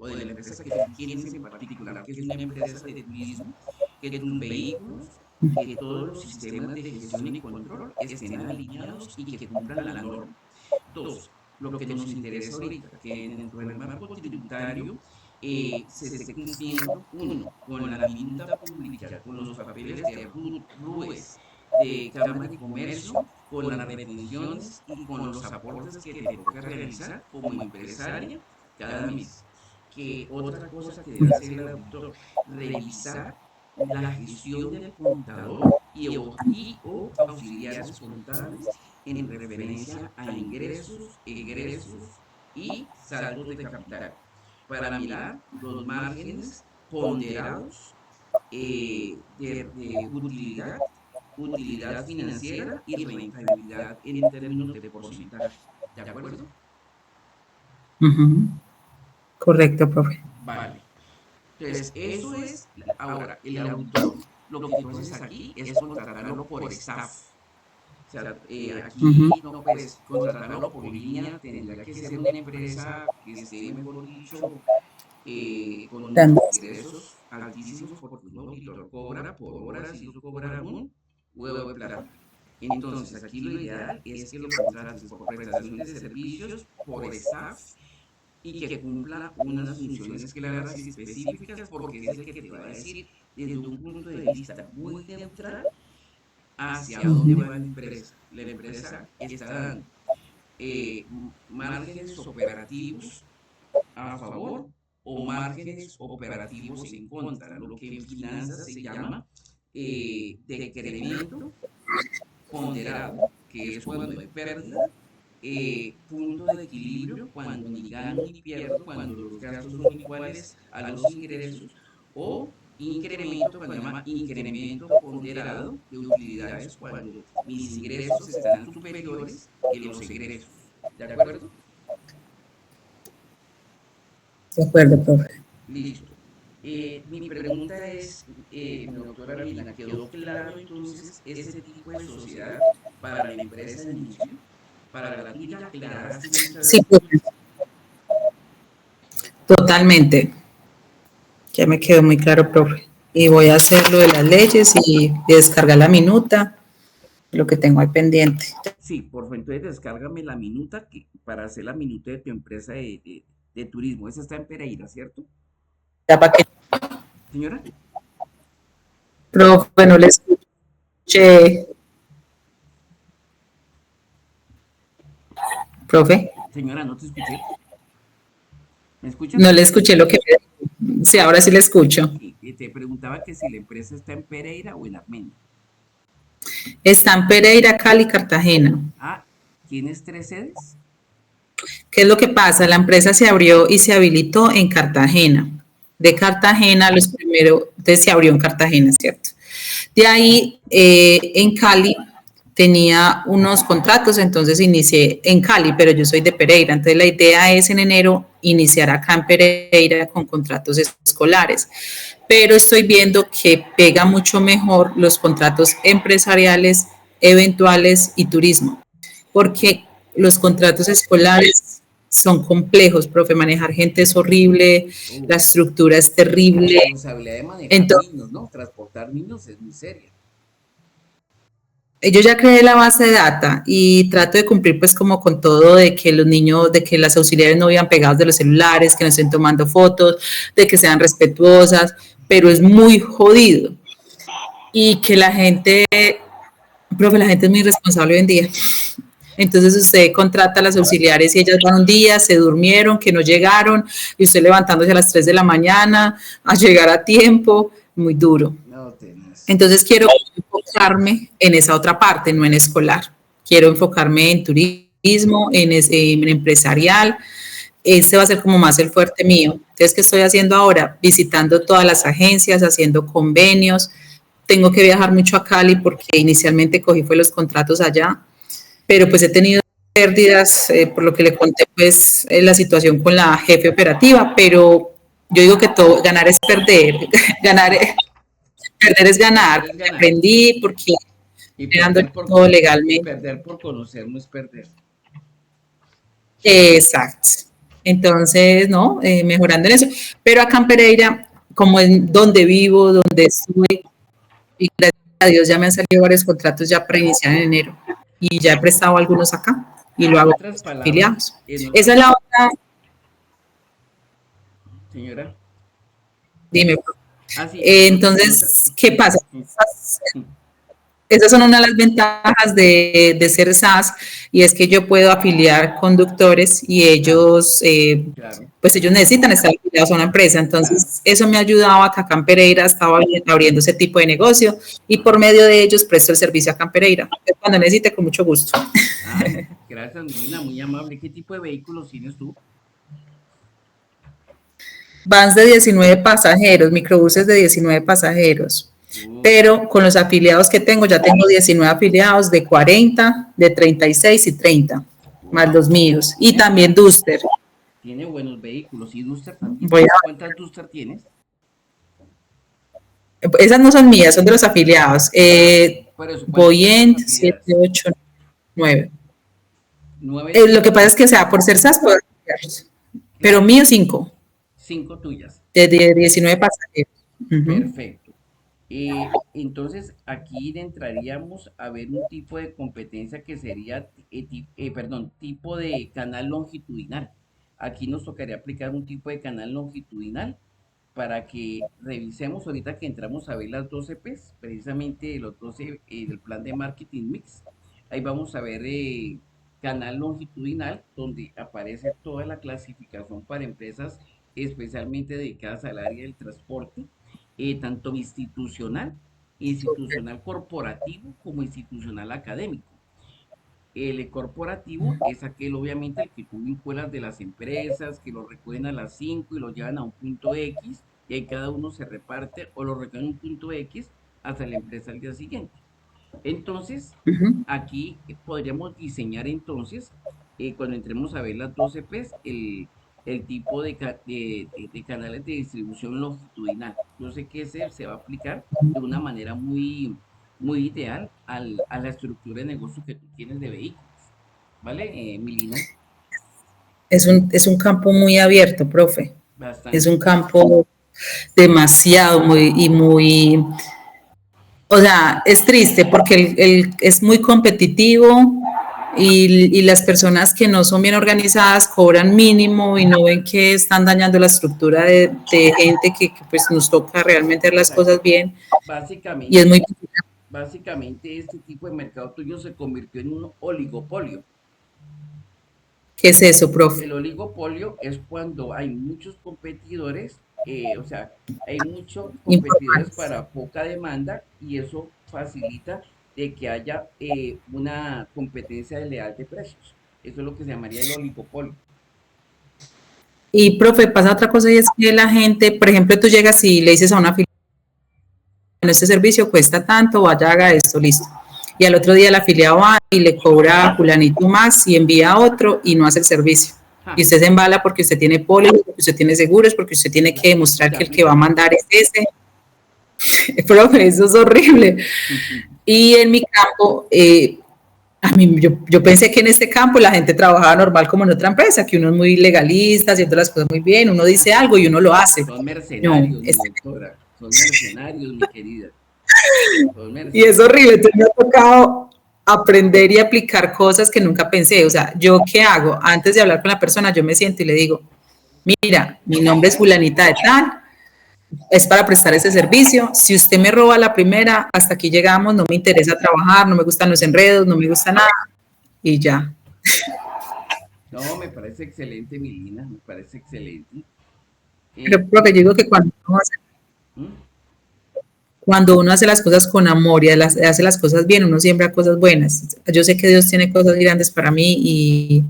de la empresa que tú tienes en particular, que es una empresa de turismo, que tus vehículos, que todos los sistemas de gestión y control estén alineados y que cumplan la norma. Dos, lo que nos interesa ahorita, que dentro del marco tributario se esté cumpliendo, uno, con la minuta pública, con los papeles de RUT, RUES, de Cámara de Comercio, con las retenciones y con los aportes que te toca realizar como empresaria cada mes. Que otra cosa que debe hacer el auditor, revisar la gestión del contador y o auxiliares contables en referencia a ingresos, egresos y saldos de capital para mirar los márgenes ponderados de utilidad financiera y rentabilidad en términos de porcentaje. ¿De acuerdo? Ujú. Correcto, profe. Vale. Entonces, eso es, ahora, el auditor, lo que tú haces aquí es contratarlo por staff. O sea, Ujú. aquí no puedes contratarlo por línea, tendría que ser una empresa que esté, mejor dicho, con unos También. ingresos altísimos porque un auditor cobra por horas y eso cobra un huevo de plata. Entonces, aquí lo ideal es que lo contrates por prestación de servicios, por staff y que cumpla unas funciones claras y específicas porque es el que te va a decir desde un punto de vista muy neutral hacia dónde Ujú. va la empresa. La empresa está dando márgenes operativos a favor o márgenes operativos en contra, lo que en finanzas se llama decremento ponderado, que es cuando hay pérdida, punto de equilibrio, cuando ni gano ni pierdo, cuando los gastos son iguales a los ingresos, o incremento, cuando se llama incremento ponderado de utilidades, cuando mis ingresos están superiores que los egresos. ¿De acuerdo? De acuerdo, profe. Listo. Mi pregunta es, mi doctora Lina, ¿quedó claro entonces ese tipo de sociedad para la empresa de inicio? Para la tuya aclaraste muchas Sí, cosas. profe, totalmente. Ya me quedó muy claro, profe. Y voy a hacer lo de las leyes y descargar la minuta, lo que tengo ahí pendiente. Sí, por favor, entonces descárgame la minuta para hacer la minuta de tu empresa de turismo. Esa está en Pereira, ¿cierto? Ya para que, Señora, profe, no le escuché. Profe, señora, no te escuché. ¿Me no escuchas? le escuché lo que me dijo. Sí, ahora sí le escucho. Sí, te preguntaba que si la empresa está en Pereira o en Armenia. Están Pereira, Cali, Cartagena. Ah, ¿tienes tres sedes? ¿Qué es lo que pasa? La empresa se abrió y se habilitó en Cartagena. De Cartagena, los primeros, entonces se abrió en Cartagena, ¿cierto? De ahí, en Cali, tenía unos contratos, entonces inicié en Cali, pero yo soy de Pereira. Entonces la idea es en enero iniciar acá en Pereira con contratos escolares. Pero estoy viendo que pega mucho mejor los contratos empresariales, eventuales y turismo, porque los contratos escolares son complejos, profe, manejar gente es horrible, la Uf, estructura es y la terrible. responsabilidad de manejar Entonces, niños, ¿no? Transportar niños es muy seria. yo ya creé la base de data y trato de cumplir pues como con todo de que los niños, de que las auxiliares no vivan pegados de los celulares, que no estén tomando fotos, de que sean respetuosas, pero es muy jodido. Y que la gente, profe, la gente es muy irresponsable hoy en día. Entonces usted contrata a las auxiliares y ellas van un día, se durmieron, que no llegaron, y usted levantándose a las 3 de la mañana a llegar a tiempo, muy duro. No tenés. Entonces quiero enfocarme en esa otra parte, no en escolar. Quiero enfocarme en turismo, en empresarial. Ese va a ser como más el fuerte mío. Entonces, ¿qué estoy haciendo ahora? Visitando todas las agencias, haciendo convenios. Tengo que viajar mucho a Cali porque inicialmente cogí fue los contratos allá, pero pues he tenido pérdidas, por lo que le conté, pues la situación con la jefe operativa, pero yo digo que todo, ganar es perder, ganar, perder es ganar, Perder es porque ganar. aprendí, porque Y estoy dando perder por, todo y legalmente. perder por conocer no es perder. Exacto. Entonces, ¿no? Mejorando en eso. Pero acá en Pereira, como en donde vivo, donde estoy, y gracias a Dios ya me han salido varios contratos ya para iniciar en enero. Y ya he prestado algunos acá y lo En hago otras con palabras, afiliados. en Esa otras, es la otra, señora. dime. Sí, en otra, Entonces, ¿qué pasa? mm, mm, Esas son una de las ventajas de ser SAS y es que yo puedo afiliar conductores y claro, ellos, claro, pues ellos necesitan estar afiliados a una empresa. claro. Entonces, eso me ha ayudado a que acá en Pereira estaba abriendo ese tipo de negocio y por medio de ellos presto el servicio acá en Pereira. Cuando necesite, con mucho gusto. Ay, gracias, Lina, muy amable. ¿Qué tipo de vehículos tienes tú? Vans de 19 pasajeros, microbuses de 19 pasajeros. Uf, Pero con los afiliados que tengo, ya tengo 19 afiliados de 40, de 36 y 30, más wow. los míos. Y Tiene, también Duster. tiene buenos vehículos. ¿Y Duster también? Voy a, ¿Cuántas Duster tienes? esas no son mías, son de los afiliados. Ah, por eso, ¿cuántas Voy son tus en 7, afiliadas? 8, 9. Nueve Lo que tuyas. pasa es que, o sea, por ser SAS, puedo afiliarlos. Pero Claro, míos 5, cinco tuyas. de 19 pasajeros. Ujú. Perfecto. Entonces, aquí entraríamos a ver un tipo de competencia que sería, perdón, tipo de canal longitudinal. Aquí nos tocaría aplicar un tipo de canal longitudinal para que revisemos ahorita que entramos a ver las 12 P's, precisamente los 12 del plan de marketing mix. Ahí vamos a ver canal longitudinal, donde aparece toda la clasificación para empresas especialmente dedicadas al área del transporte, tanto institucional corporativo como institucional académico. El corporativo es aquel, obviamente, el que tú vinculas de las empresas, que lo recogen a las 5 y lo llevan a un punto X, y ahí cada uno se reparte o lo recogen a un punto X hasta la empresa al día siguiente. Entonces, Ujú. aquí podríamos diseñar entonces, cuando entremos a ver las 12 P's, el tipo de canales de distribución longitudinal. Yo sé que ese se va a aplicar de una manera muy, muy ideal a la estructura de negocio que tú tienes de vehículos. ¿vale, Milina? Es un campo muy abierto, profe. Es Bastante. un campo demasiado muy, y muy, o sea, es triste porque es muy competitivo y las personas que no son bien organizadas cobran mínimo y no ven que están dañando la estructura de gente que, pues nos toca realmente hacer las cosas Exacto. bien y es Básicamente, muy, básicamente este tipo de mercado tuyo se convirtió en un oligopolio. ¿qué es eso, profe? El oligopolio es cuando hay muchos competidores, o sea, hay muchos competidores Importantes. para poca demanda y eso facilita de que haya una competencia desleal de precios. Eso es lo que se llamaría el oligopolio. Y, profe, pasa otra cosa y es que la gente, por ejemplo, tú llegas y le dices a una filial, bueno, este servicio cuesta tanto, vaya, haga esto, listo. Y al otro día la afiliado va y le cobra a fulanito más y envía a otro y no hace el servicio. Y Ja, usted se embala porque usted tiene póliza, porque usted tiene seguros, porque usted tiene que y demostrar se que el que va a aplica. mandar es ese. Profe, eso es horrible. Y en mi campo, a mí, yo pensé que en este campo la gente trabajaba normal como en otra empresa, que uno es muy legalista, haciendo las cosas muy bien, uno dice algo y uno lo hace. Son No, mercenarios, mi doctora. Son mercenarios, mi querida. Son y es mercenarios. horrible. Entonces me ha tocado aprender y aplicar cosas que nunca pensé. O sea, ¿yo qué hago? Antes de hablar con la persona, yo me siento y le digo, mira, mi nombre es fulanita de tal, es para prestar ese servicio. Si usted me roba la primera, hasta aquí llegamos, no me interesa trabajar, no me gustan los enredos, no me gusta nada y ya. No, me parece excelente, Milina, me parece excelente. Pero Eh, lo que yo digo que ¿Mm? cuando uno hace las cosas con amor y hace las cosas bien, uno siembra cosas buenas. Yo sé que Dios tiene cosas grandes para mí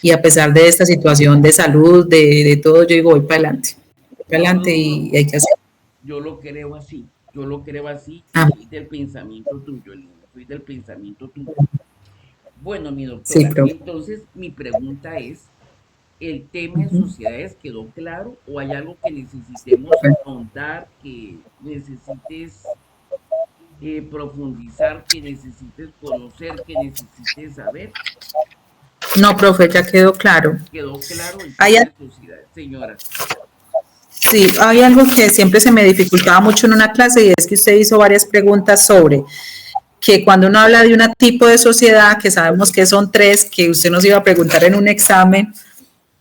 y a pesar de esta situación de salud, de todo, yo digo, voy para No lo adelante dudo. y hay que hacer. Yo lo creo así. Yo lo creo así y Ah, soy del pensamiento tuyo, Lina. Soy del pensamiento tuyo. Bueno, mi sí, doctora, profe. entonces mi pregunta es, ¿el tema de sociedades quedó claro o hay algo que necesitemos ahondar, que necesites profundizar, que necesites conocer, que necesites saber? No, profe, ya quedó claro. Quedó claro el Hay, tema de sociedades, señora. sí, hay algo que siempre se me dificultaba mucho en una clase y es que usted hizo varias preguntas sobre que cuando uno habla de un tipo de sociedad, que sabemos que son tres, que usted nos iba a preguntar en un examen,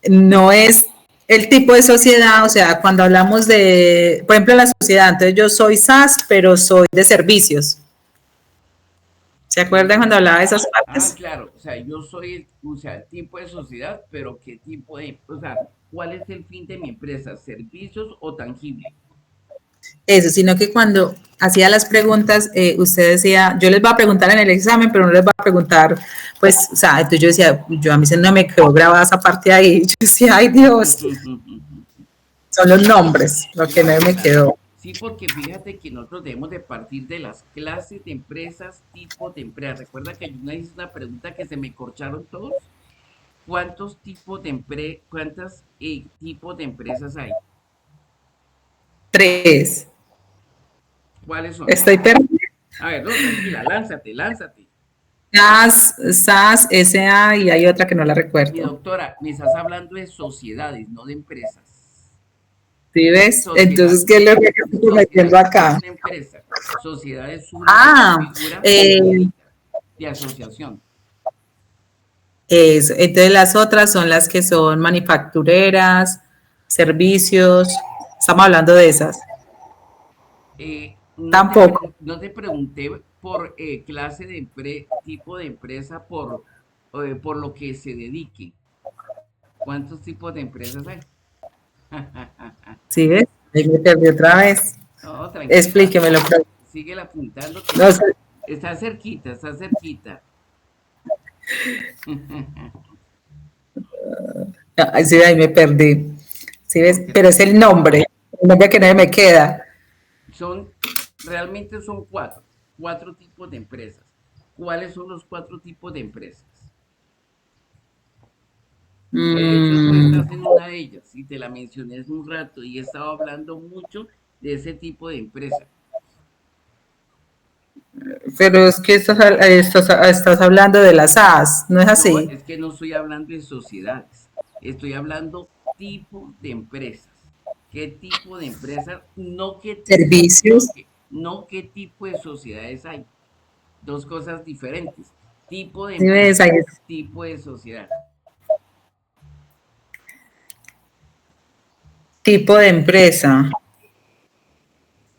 no es el tipo de sociedad, o sea, cuando hablamos de, por ejemplo, la sociedad, entonces yo soy SAS, pero soy de servicios. ¿Se acuerdan Sí. cuando hablaba de esas Ah, partes? claro, o sea, yo soy o sea, el tipo de sociedad, pero ¿qué tipo de, o sea, cuál es el fin de mi empresa? ¿Servicios o tangible? Eso, sino que cuando hacía las preguntas, usted decía, yo les voy a preguntar en el examen, pero no les voy a preguntar, pues, o sea, entonces yo decía, yo a mí se no me quedó grabada esa parte ahí, yo decía, ay Dios, son los nombres, lo que no Claro, me claro. quedó. Sí, porque fíjate que nosotros debemos de partir de las clases de empresas, tipos de empresas. Recuerda que yo una hice una pregunta que se me corcharon todos. ¿Cuántos tipos de cuántos tipos de empresas hay? Tres, ¿Cuáles son? estoy perdida. A ver, no, tranquila, lánzate, lánzate. SAS, SA y hay otra que no la Mi recuerdo. doctora, me estás hablando de sociedades, no de empresas. ¿Sí ves? Sociedad, Entonces, ¿qué es lo que estoy sociedad metiendo es acá? una empresa. Sociedad es una Ah, figura eh, jurídica de asociación. eso. Entonces las otras son las que son manufactureras, servicios. Estamos hablando de esas. Tampoco. No te pregunté por clase de tipo de empresa, por lo que se dedique. ¿Cuántos tipos de empresas hay? ¿Sí ves? Ahí me perdí otra vez. No, tranquila, Explíquemelo. síguela apuntando que No sé. está cerquita, está cerquita. Ay, sí, ahí me perdí. ¿Sí ves? No, Pero es el nombre que no me queda. son, realmente son cuatro tipos de empresas. ¿Cuáles son los cuatro tipos de empresas? De hecho, tú Mm, estás en una de ellas y te la mencioné hace un rato y he estado hablando mucho de ese tipo de empresa. pero es que estás hablando de las SAS, ¿no es No, así? es que no estoy hablando de sociedades, estoy hablando tipo de empresas. ¿Qué tipo de empresas? No qué tipo, Servicios, no qué tipo de sociedades hay. Dos cosas diferentes. Tipo de ¿sí ves? empresa, Ahí tipo de sociedad. tipo de empresa,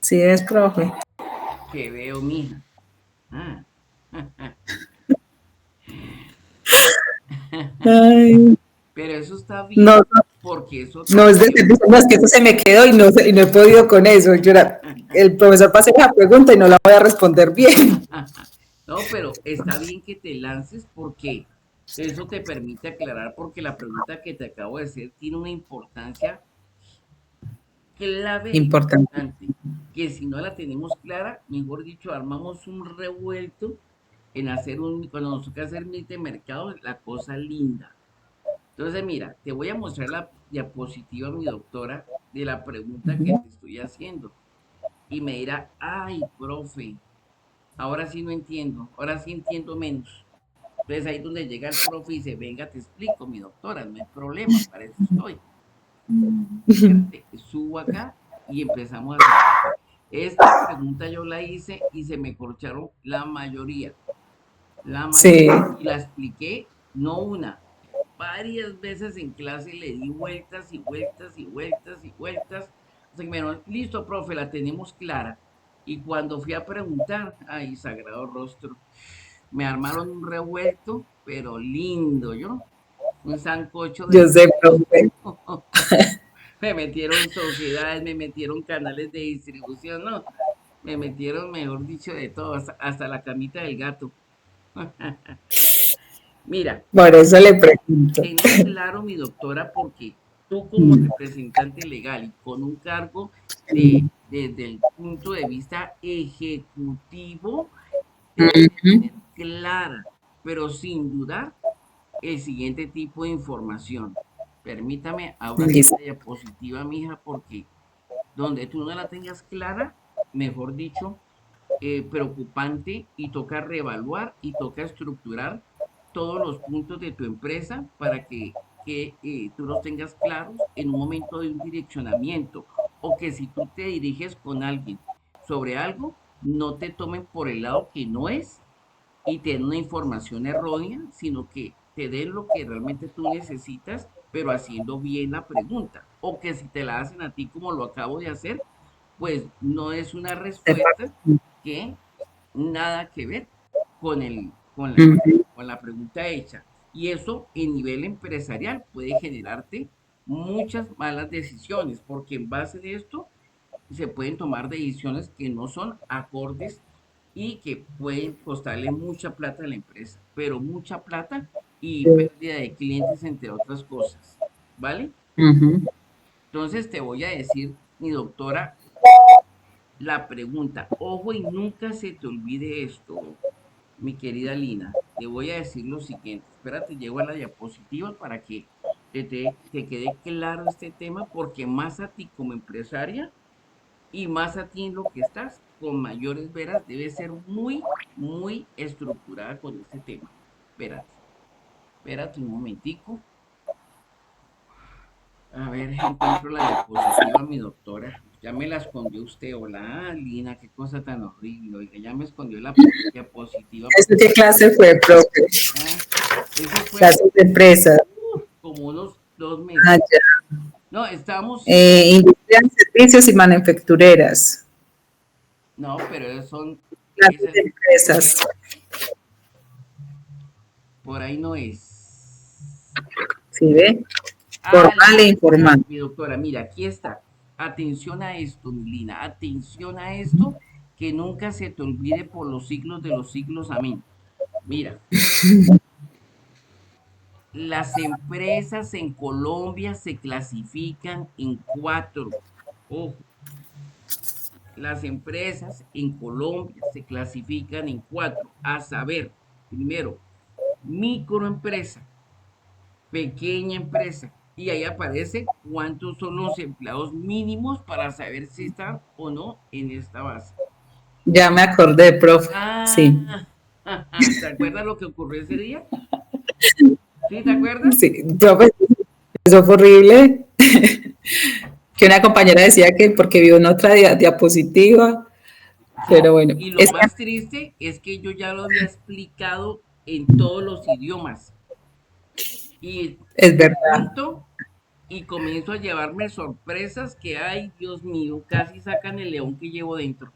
¿sí ves, profe? ¿Qué veo, mija? Ah. Ay, Pero eso está no, bien porque eso te no es de lleva. servicio, no, es que eso se me quedó y no he podido con eso. El profesor va a hacer la pregunta y no la voy a responder bien. No, pero está bien que te lances porque eso te permite aclarar porque la pregunta que te acabo de hacer tiene una importancia clave e Importante. importante, que si no la tenemos clara, mejor dicho, armamos un revuelto en hacer cuando nos toca hacer mil de mercado, la cosa linda. Entonces, mira, te voy a mostrar la diapositiva, mi doctora, de la pregunta que te estoy haciendo. Y me dirá, ay, profe, ahora sí no entiendo, ahora sí entiendo menos. Entonces ahí es donde llega el profe y dice, venga, te explico, mi doctora, no hay problema, para eso estoy. Espérate, subo acá y empezamos a trabajar. Esta pregunta yo la hice y se me corcharon la Sí, mayoría, y la expliqué, no una, varias veces en clase le di vueltas y vueltas y vueltas y vueltas. Hasta que me dijeron, listo, profe, la tenemos clara. Y cuando fui a preguntar, ay, sagrado rostro, me armaron un revuelto, pero lindo, ¿yo? Un sancocho de yo sé, todo. profe. Me metieron sociedades, me metieron canales de distribución, no, me metieron, mejor dicho, de todo, hasta la camita del gato. Mira, Por eso le pregunto. tenlo claro, mi doctora, porque tú como representante legal y con un cargo desde el punto de vista ejecutivo, debes de Ujú. tener clara, pero sin dudar, el siguiente tipo de información. Permítame, abro aquí Listo. la diapositiva, mija, porque donde tú no la tengas clara, mejor dicho, preocupante y toca reevaluar y toca estructurar todos los puntos de tu empresa para que tú los tengas claros en un momento de un direccionamiento o que si tú te diriges con alguien sobre algo, no te tomen por el lado que no es y te den una información errónea, sino que te den lo que realmente tú necesitas, pero haciendo bien la pregunta. O que si te la hacen a ti como lo acabo de hacer, pues no es una respuesta que nada que ver con Ujú. con la pregunta hecha. Y eso en nivel empresarial puede generarte muchas malas decisiones, porque en base de esto se pueden tomar decisiones que no son acordes y que pueden costarle mucha plata a la empresa, pero mucha plata y pérdida de clientes, entre otras cosas. ¿Vale? Ujú. Entonces te voy a decir, mi doctora, la pregunta. Ojo y nunca se te olvide esto, mi querida Lina. Te voy a decir lo siguiente. Espérate, llego a la diapositiva para que te quede claro este tema, porque más a ti como empresaria y más a ti en lo que estás, con mayores veras, debe ser muy, muy estructurada con este tema. Espérate un momentico. A ver, encuentro la diapositiva, mi doctora. Ya me la escondió usted. Hola, Lina, qué cosa tan horrible. Oiga, ya me escondió la diapositiva ¿Eso porque qué clase fue, profe? ah, eso fue hace Clases de empresa. como unos dos Ah, meses. ya. No, estábamos en. Industria, servicios y manufactureras. No, pero esos son. Clases Esas, de empresas. por ahí no es. ¿Sí ve? Ah, Formal e ya, informal. mi doctora, mira, aquí está. Atención a esto, mi Lina, atención a esto, que nunca se te olvide por los siglos de los siglos. Amén. Mira, las empresas en Colombia se clasifican en cuatro. Ojo, las empresas en Colombia se clasifican en cuatro. A saber, primero, microempresa, pequeña empresa. Y ahí aparece cuántos son los empleados mínimos para saber si están o no en esta base. Ya me acordé, profe. Sí, Ah, ¿te acuerdas lo que ocurrió ese día? ¿Sí, te acuerdas? sí, profe, eso fue horrible. Que una compañera decía que porque vio en otra diapositiva, Sí, pero bueno, y lo es, más triste es que yo ya lo había explicado en todos los idiomas. Y es verdad. punto, y comienzo a llevarme sorpresas que, ay, Dios mío, casi sacan el león que llevo dentro.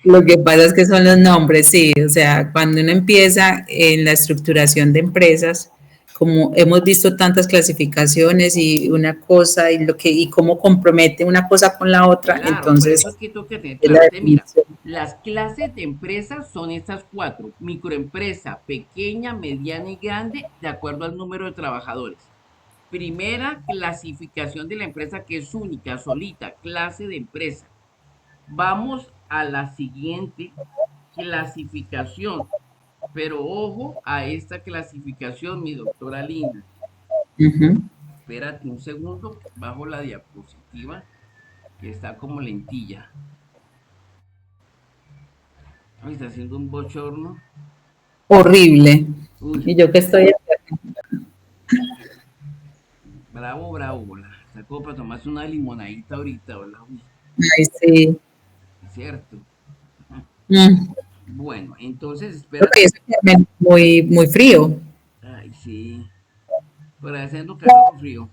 Lo que pasa es que son los nombres, sí, o sea, cuando uno empieza en la estructuración de empresas, como hemos visto tantas clasificaciones y una cosa y lo que y cómo compromete una cosa con la otra, Claro, pero entonces eso es que tengo que tener es la claro. Entonces, mira, definición. las clases de empresas son estas cuatro: microempresa, pequeña, mediana y grande, de acuerdo al número de trabajadores. Primera clasificación de la empresa, que es única, solita, clase de empresa. Vamos a la siguiente clasificación, pero ojo a esta clasificación, mi doctora Lina. Ujú. Espérate un segundo, bajo la diapositiva, que está como lentilla. Ay, está haciendo un bochorno. Horrible. Uy, Y yo que estoy, bravo, bravo, hola. Está como para tomarse una limonadita ahorita, hola. Uy, ay, sí. es cierto. Mm. Bueno, entonces Porque espérate. es muy, muy frío. Ay, sí. Por ahí haciendo calor o frío.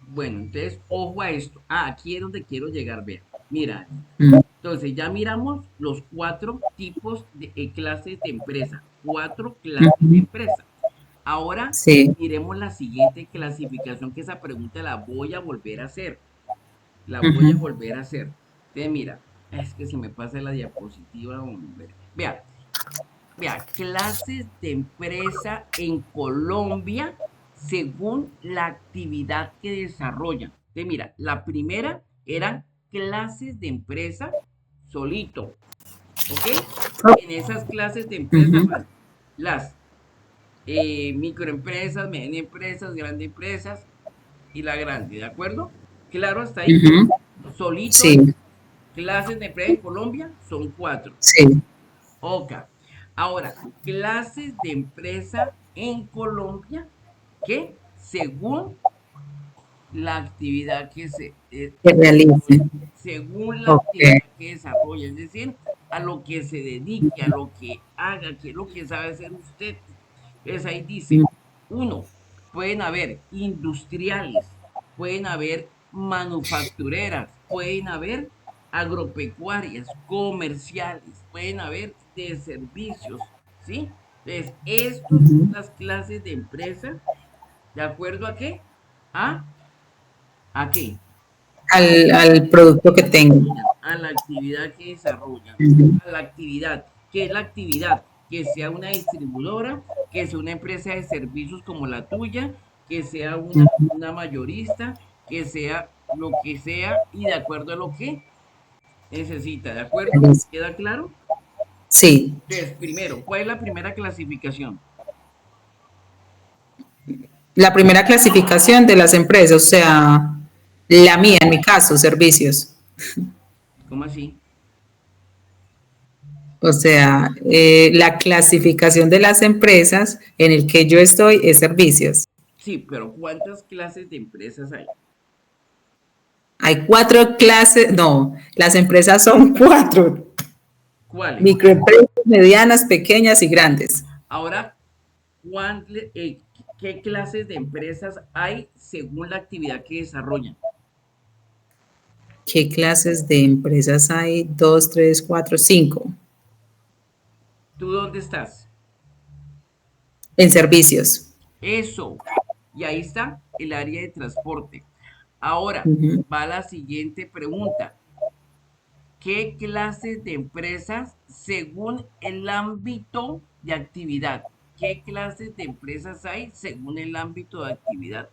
Bueno, entonces, ojo a esto. Ah, aquí es donde quiero llegar, vea. Mira, Anita. Mm. Entonces, ya miramos los cuatro tipos de clases de empresa. Cuatro clases de Ujú. empresa. Ahora, Sí. miremos la siguiente clasificación, que esa pregunta la voy a volver a hacer. La voy a Ujú. volver a hacer. Entonces, mira, es que se me pasa la diapositiva, hombre. Vea, vea, clases de empresa en Colombia según la actividad que desarrollan. Entonces, mira, la primera eran clases de empresa solito, ¿ok? En esas clases de empresa Ujú. van las microempresas, medianas empresas, grandes empresas y la grande, ¿de acuerdo? Claro, hasta ahí. Ujú. Solito Sí, es clases de empresa en Colombia, son cuatro. sí. Ok. Ahora, clases de empresa en Colombia que según la actividad que se Que realice. desarrolla, según la Ok. actividad que desarrolla, es decir, a lo que se dedique, a lo que haga, que es lo que sabe hacer usted. Entonces ahí dice, uno, pueden haber industriales, pueden haber manufactureras, pueden haber agropecuarias, comerciales, pueden haber de servicios, ¿sí? Entonces, estas son Ujú. las clases de empresa, ¿de acuerdo a qué? ¿A, a qué? Al producto que tengo. Desarrollan, a la actividad que desarrollan, Ujú. a la actividad. ¿Qué es la actividad? Que sea una distribuidora, que sea una empresa de servicios como la tuya, que sea Ujú. una mayorista, que sea lo que sea y de acuerdo a lo que necesita, ¿de acuerdo? ¿Queda claro? Sí, Entonces, primero, ¿cuál es la primera clasificación? la primera clasificación de las empresas, o sea, la mía en mi caso, servicios. ¿Cómo así? O sea, la clasificación de las empresas en el que yo estoy es servicios. Sí, pero ¿cuántas clases de empresas hay? Hay cuatro clases, no, las empresas son cuatro, ¿Cuáles? microempresas, medianas, pequeñas y grandes. Ahora, ¿qué clases de empresas hay según la actividad que desarrollan? ¿Qué clases de empresas hay? Dos, tres, cuatro, cinco. ¿Tú dónde estás? En servicios. Eso. Y ahí está el área de transporte. Ahora, Ujú. va la siguiente pregunta. ¿Qué clases de empresas según el ámbito de actividad? ¿Qué clases de empresas hay según el ámbito de actividad?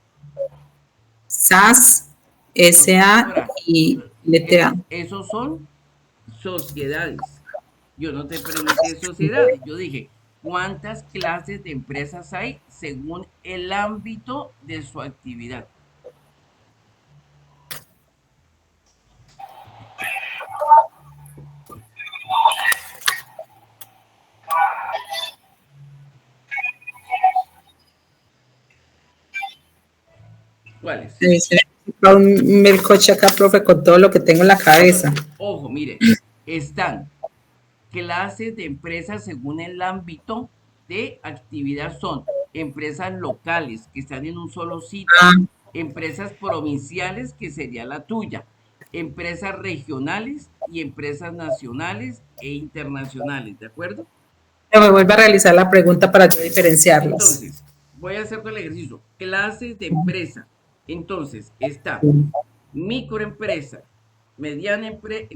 SAS, No, SA señora, y LTA. esos son sociedades. Yo no te pregunté sociedades, yo dije, ¿cuántas clases de empresas hay según el ámbito de su actividad? ¿Cuáles? Ese- un melcoche acá, profe, con todo lo que tengo en la cabeza. Ojo, mire, están clases de empresas según el ámbito de actividad son empresas locales que están en un solo sitio, Ah, empresas provinciales que sería la tuya, empresas regionales y empresas nacionales e internacionales, ¿de acuerdo? me vuelve a realizar la pregunta para yo diferenciarlas. Entonces, voy a hacer todo el ejercicio. Clases de empresa. Entonces, está Ujú, microempresa,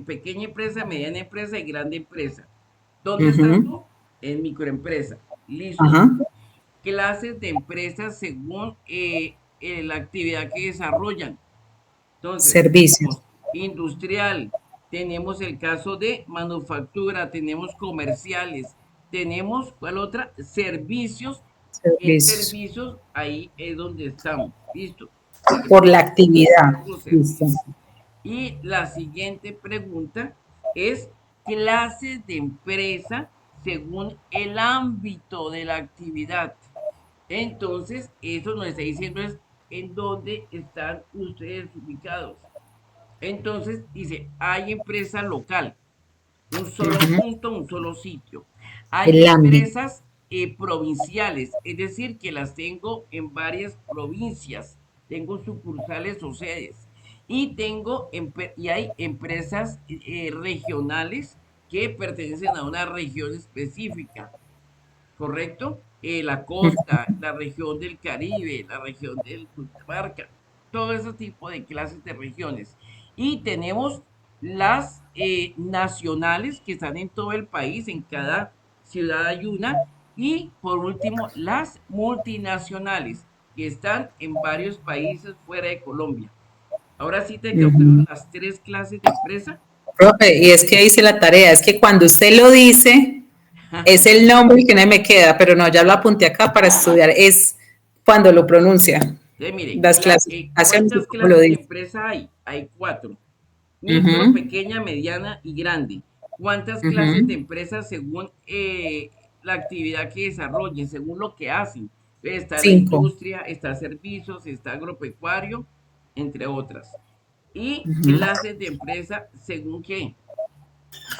pequeña empresa, mediana empresa y grande empresa. ¿Dónde estás tú? En microempresa. Listo. ajá. Clases de empresas según la actividad que desarrollan. Entonces, Servicios. tenemos industrial, tenemos el caso de manufactura, tenemos comerciales, tenemos, ¿cuál otra? Servicios. En Servicios. servicios, ahí es donde estamos. Listo. Por la Seguimos actividad. con los Listo. servicios. Y la siguiente pregunta es clases de empresa según el ámbito de la actividad. Entonces, eso nos está diciendo es en dónde están ustedes ubicados. Entonces, dice, hay empresa local, un solo Ujú. punto, un solo sitio. Hay El ámbito. empresas provinciales, es decir, que las tengo en varias provincias, tengo sucursales o sedes. Y hay empresas regionales que pertenecen a una región específica. ¿Correcto? La costa, la región del Caribe, la región del Cundinamarca, todo ese tipo de clases de regiones. Y tenemos las nacionales que están en todo el país, en cada ciudad hay una. Y por último, las multinacionales que están en varios países fuera de Colombia. Ahora sí te quedó claro Ujú. las tres clases de empresa. Profe, y es que hice la tarea, es que cuando usted lo dice, es el nombre que no me queda, pero no, ya lo apunté acá para estudiar, es cuando lo pronuncia, Entonces, mire, las clasificaciones y ¿cuántas cómo lo clases de dice. empresa hay? Hay cuatro. Micro, Ujú, pequeña, mediana y grande. ¿Cuántas clases de ujú. empresas según la actividad que desarrollen, según lo que hacen? Está la 5. industria, está servicios, está agropecuario, entre otras. Y Ujú. clases de empresa según qué?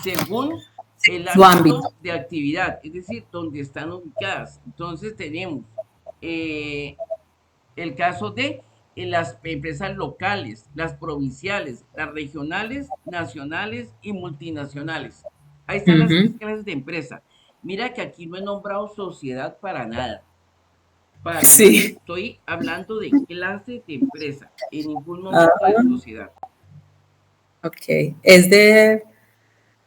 Según el Su ámbito. ámbito de actividad, es decir, donde están ubicadas. Entonces tenemos eh, el caso de las empresas locales, las provinciales, las regionales, nacionales y multinacionales. Ahí están las tres Ujú. clases de empresa. Mira que aquí no he nombrado sociedad para nada, para nada. Sí. Estoy hablando de clases de empresa, en ningún Ah, momento de sociedad. ok. Es de,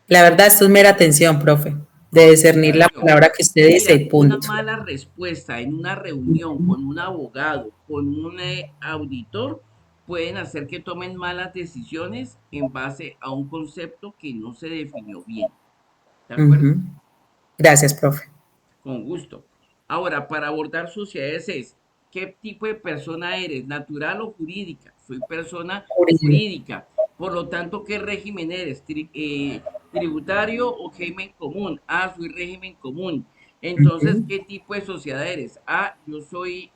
la verdad, esto es mera atención, profe, de discernir la Observación. palabra que usted dice y Mira, una punto. mala respuesta en una reunión con un abogado, con un auditor, pueden hacer que tomen malas decisiones en base a un concepto que no se definió bien. ¿De acuerdo? Ujú. Gracias, profe. Con gusto. Ahora, para abordar sociedades es, ¿qué tipo de persona eres? ¿Natural o jurídica? Soy persona Jurídico. jurídica. Por lo tanto, ¿qué régimen eres? ¿Tributario o régimen común? Ah, soy régimen común. Entonces, Ujú. ¿qué tipo de sociedad eres? Ah, yo soy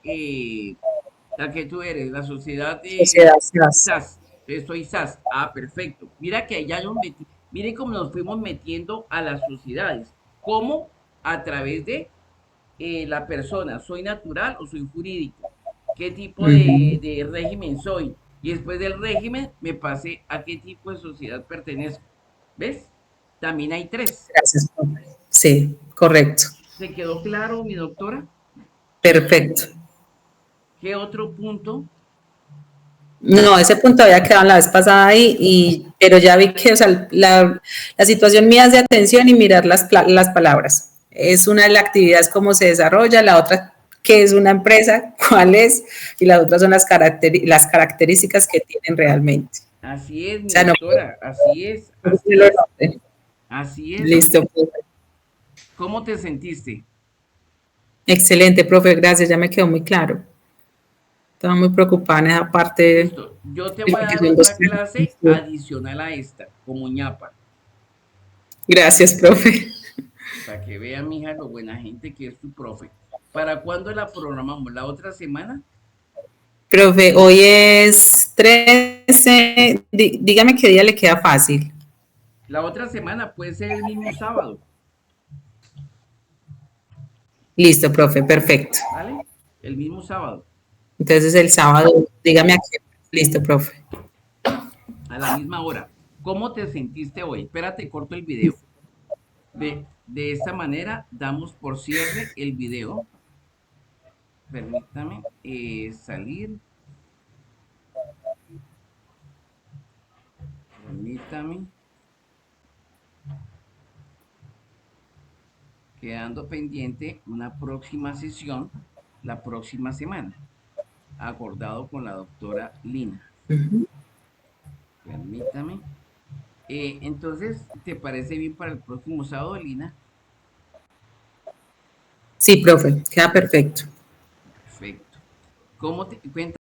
la que tú eres, la sociedad de Sociedad SAS. SAS. Soy SAS. Ah, perfecto. Mira que ya nos metí, miren cómo nos fuimos metiendo a las sociedades. ¿Cómo? A través de la persona, ¿soy natural o soy jurídico? ¿Qué tipo Ujú. de régimen soy? Y después del régimen me pasé a qué tipo de sociedad pertenezco. ¿Ves? También hay tres. Gracias, profe. Sí, correcto. ¿Te quedó claro, mi doctora? Perfecto. ¿Qué otro punto? No, ese punto había quedado la vez pasada ahí, pero ya vi que, o sea, la situación mía es de atención y mirar las palabras. Es una de las actividades, cómo se desarrolla, la otra, qué es una empresa, cuál es, y las otras son las características que tienen realmente. Así es, O mi sea, no, doctora. Así es, no así lo es, noté. así es. Listo, profe. ¿Cómo te sentiste? Excelente, profe, gracias, ya me quedó muy claro. Estaba muy preocupada en esa parte, Listo. Yo te voy a porque dar son dos otra clases. clase adicional a esta, como ñapa, Gracias, profe. para que vea, mija, lo buena gente que es tu profe. ¿Para cuándo la programamos? ¿La otra semana? Profe, hoy es 13. Dígame qué día le queda fácil. La otra semana puede ser el mismo sábado, Listo, profe, perfecto. ¿vale? El mismo sábado, Entonces el sábado, dígame a qué. Listo, profe. a la misma hora. ¿Cómo te sentiste hoy? Espérate, corto el video. De esta manera damos por cierre el video. Permítame salir. Permítame. Quedando pendiente una próxima sesión la próxima semana, acordado con la doctora Lina. Permítame. Entonces, ¿te parece bien para el próximo sábado, Lina? Sí, profe, queda perfecto. Perfecto. ¿Cómo te cuenta?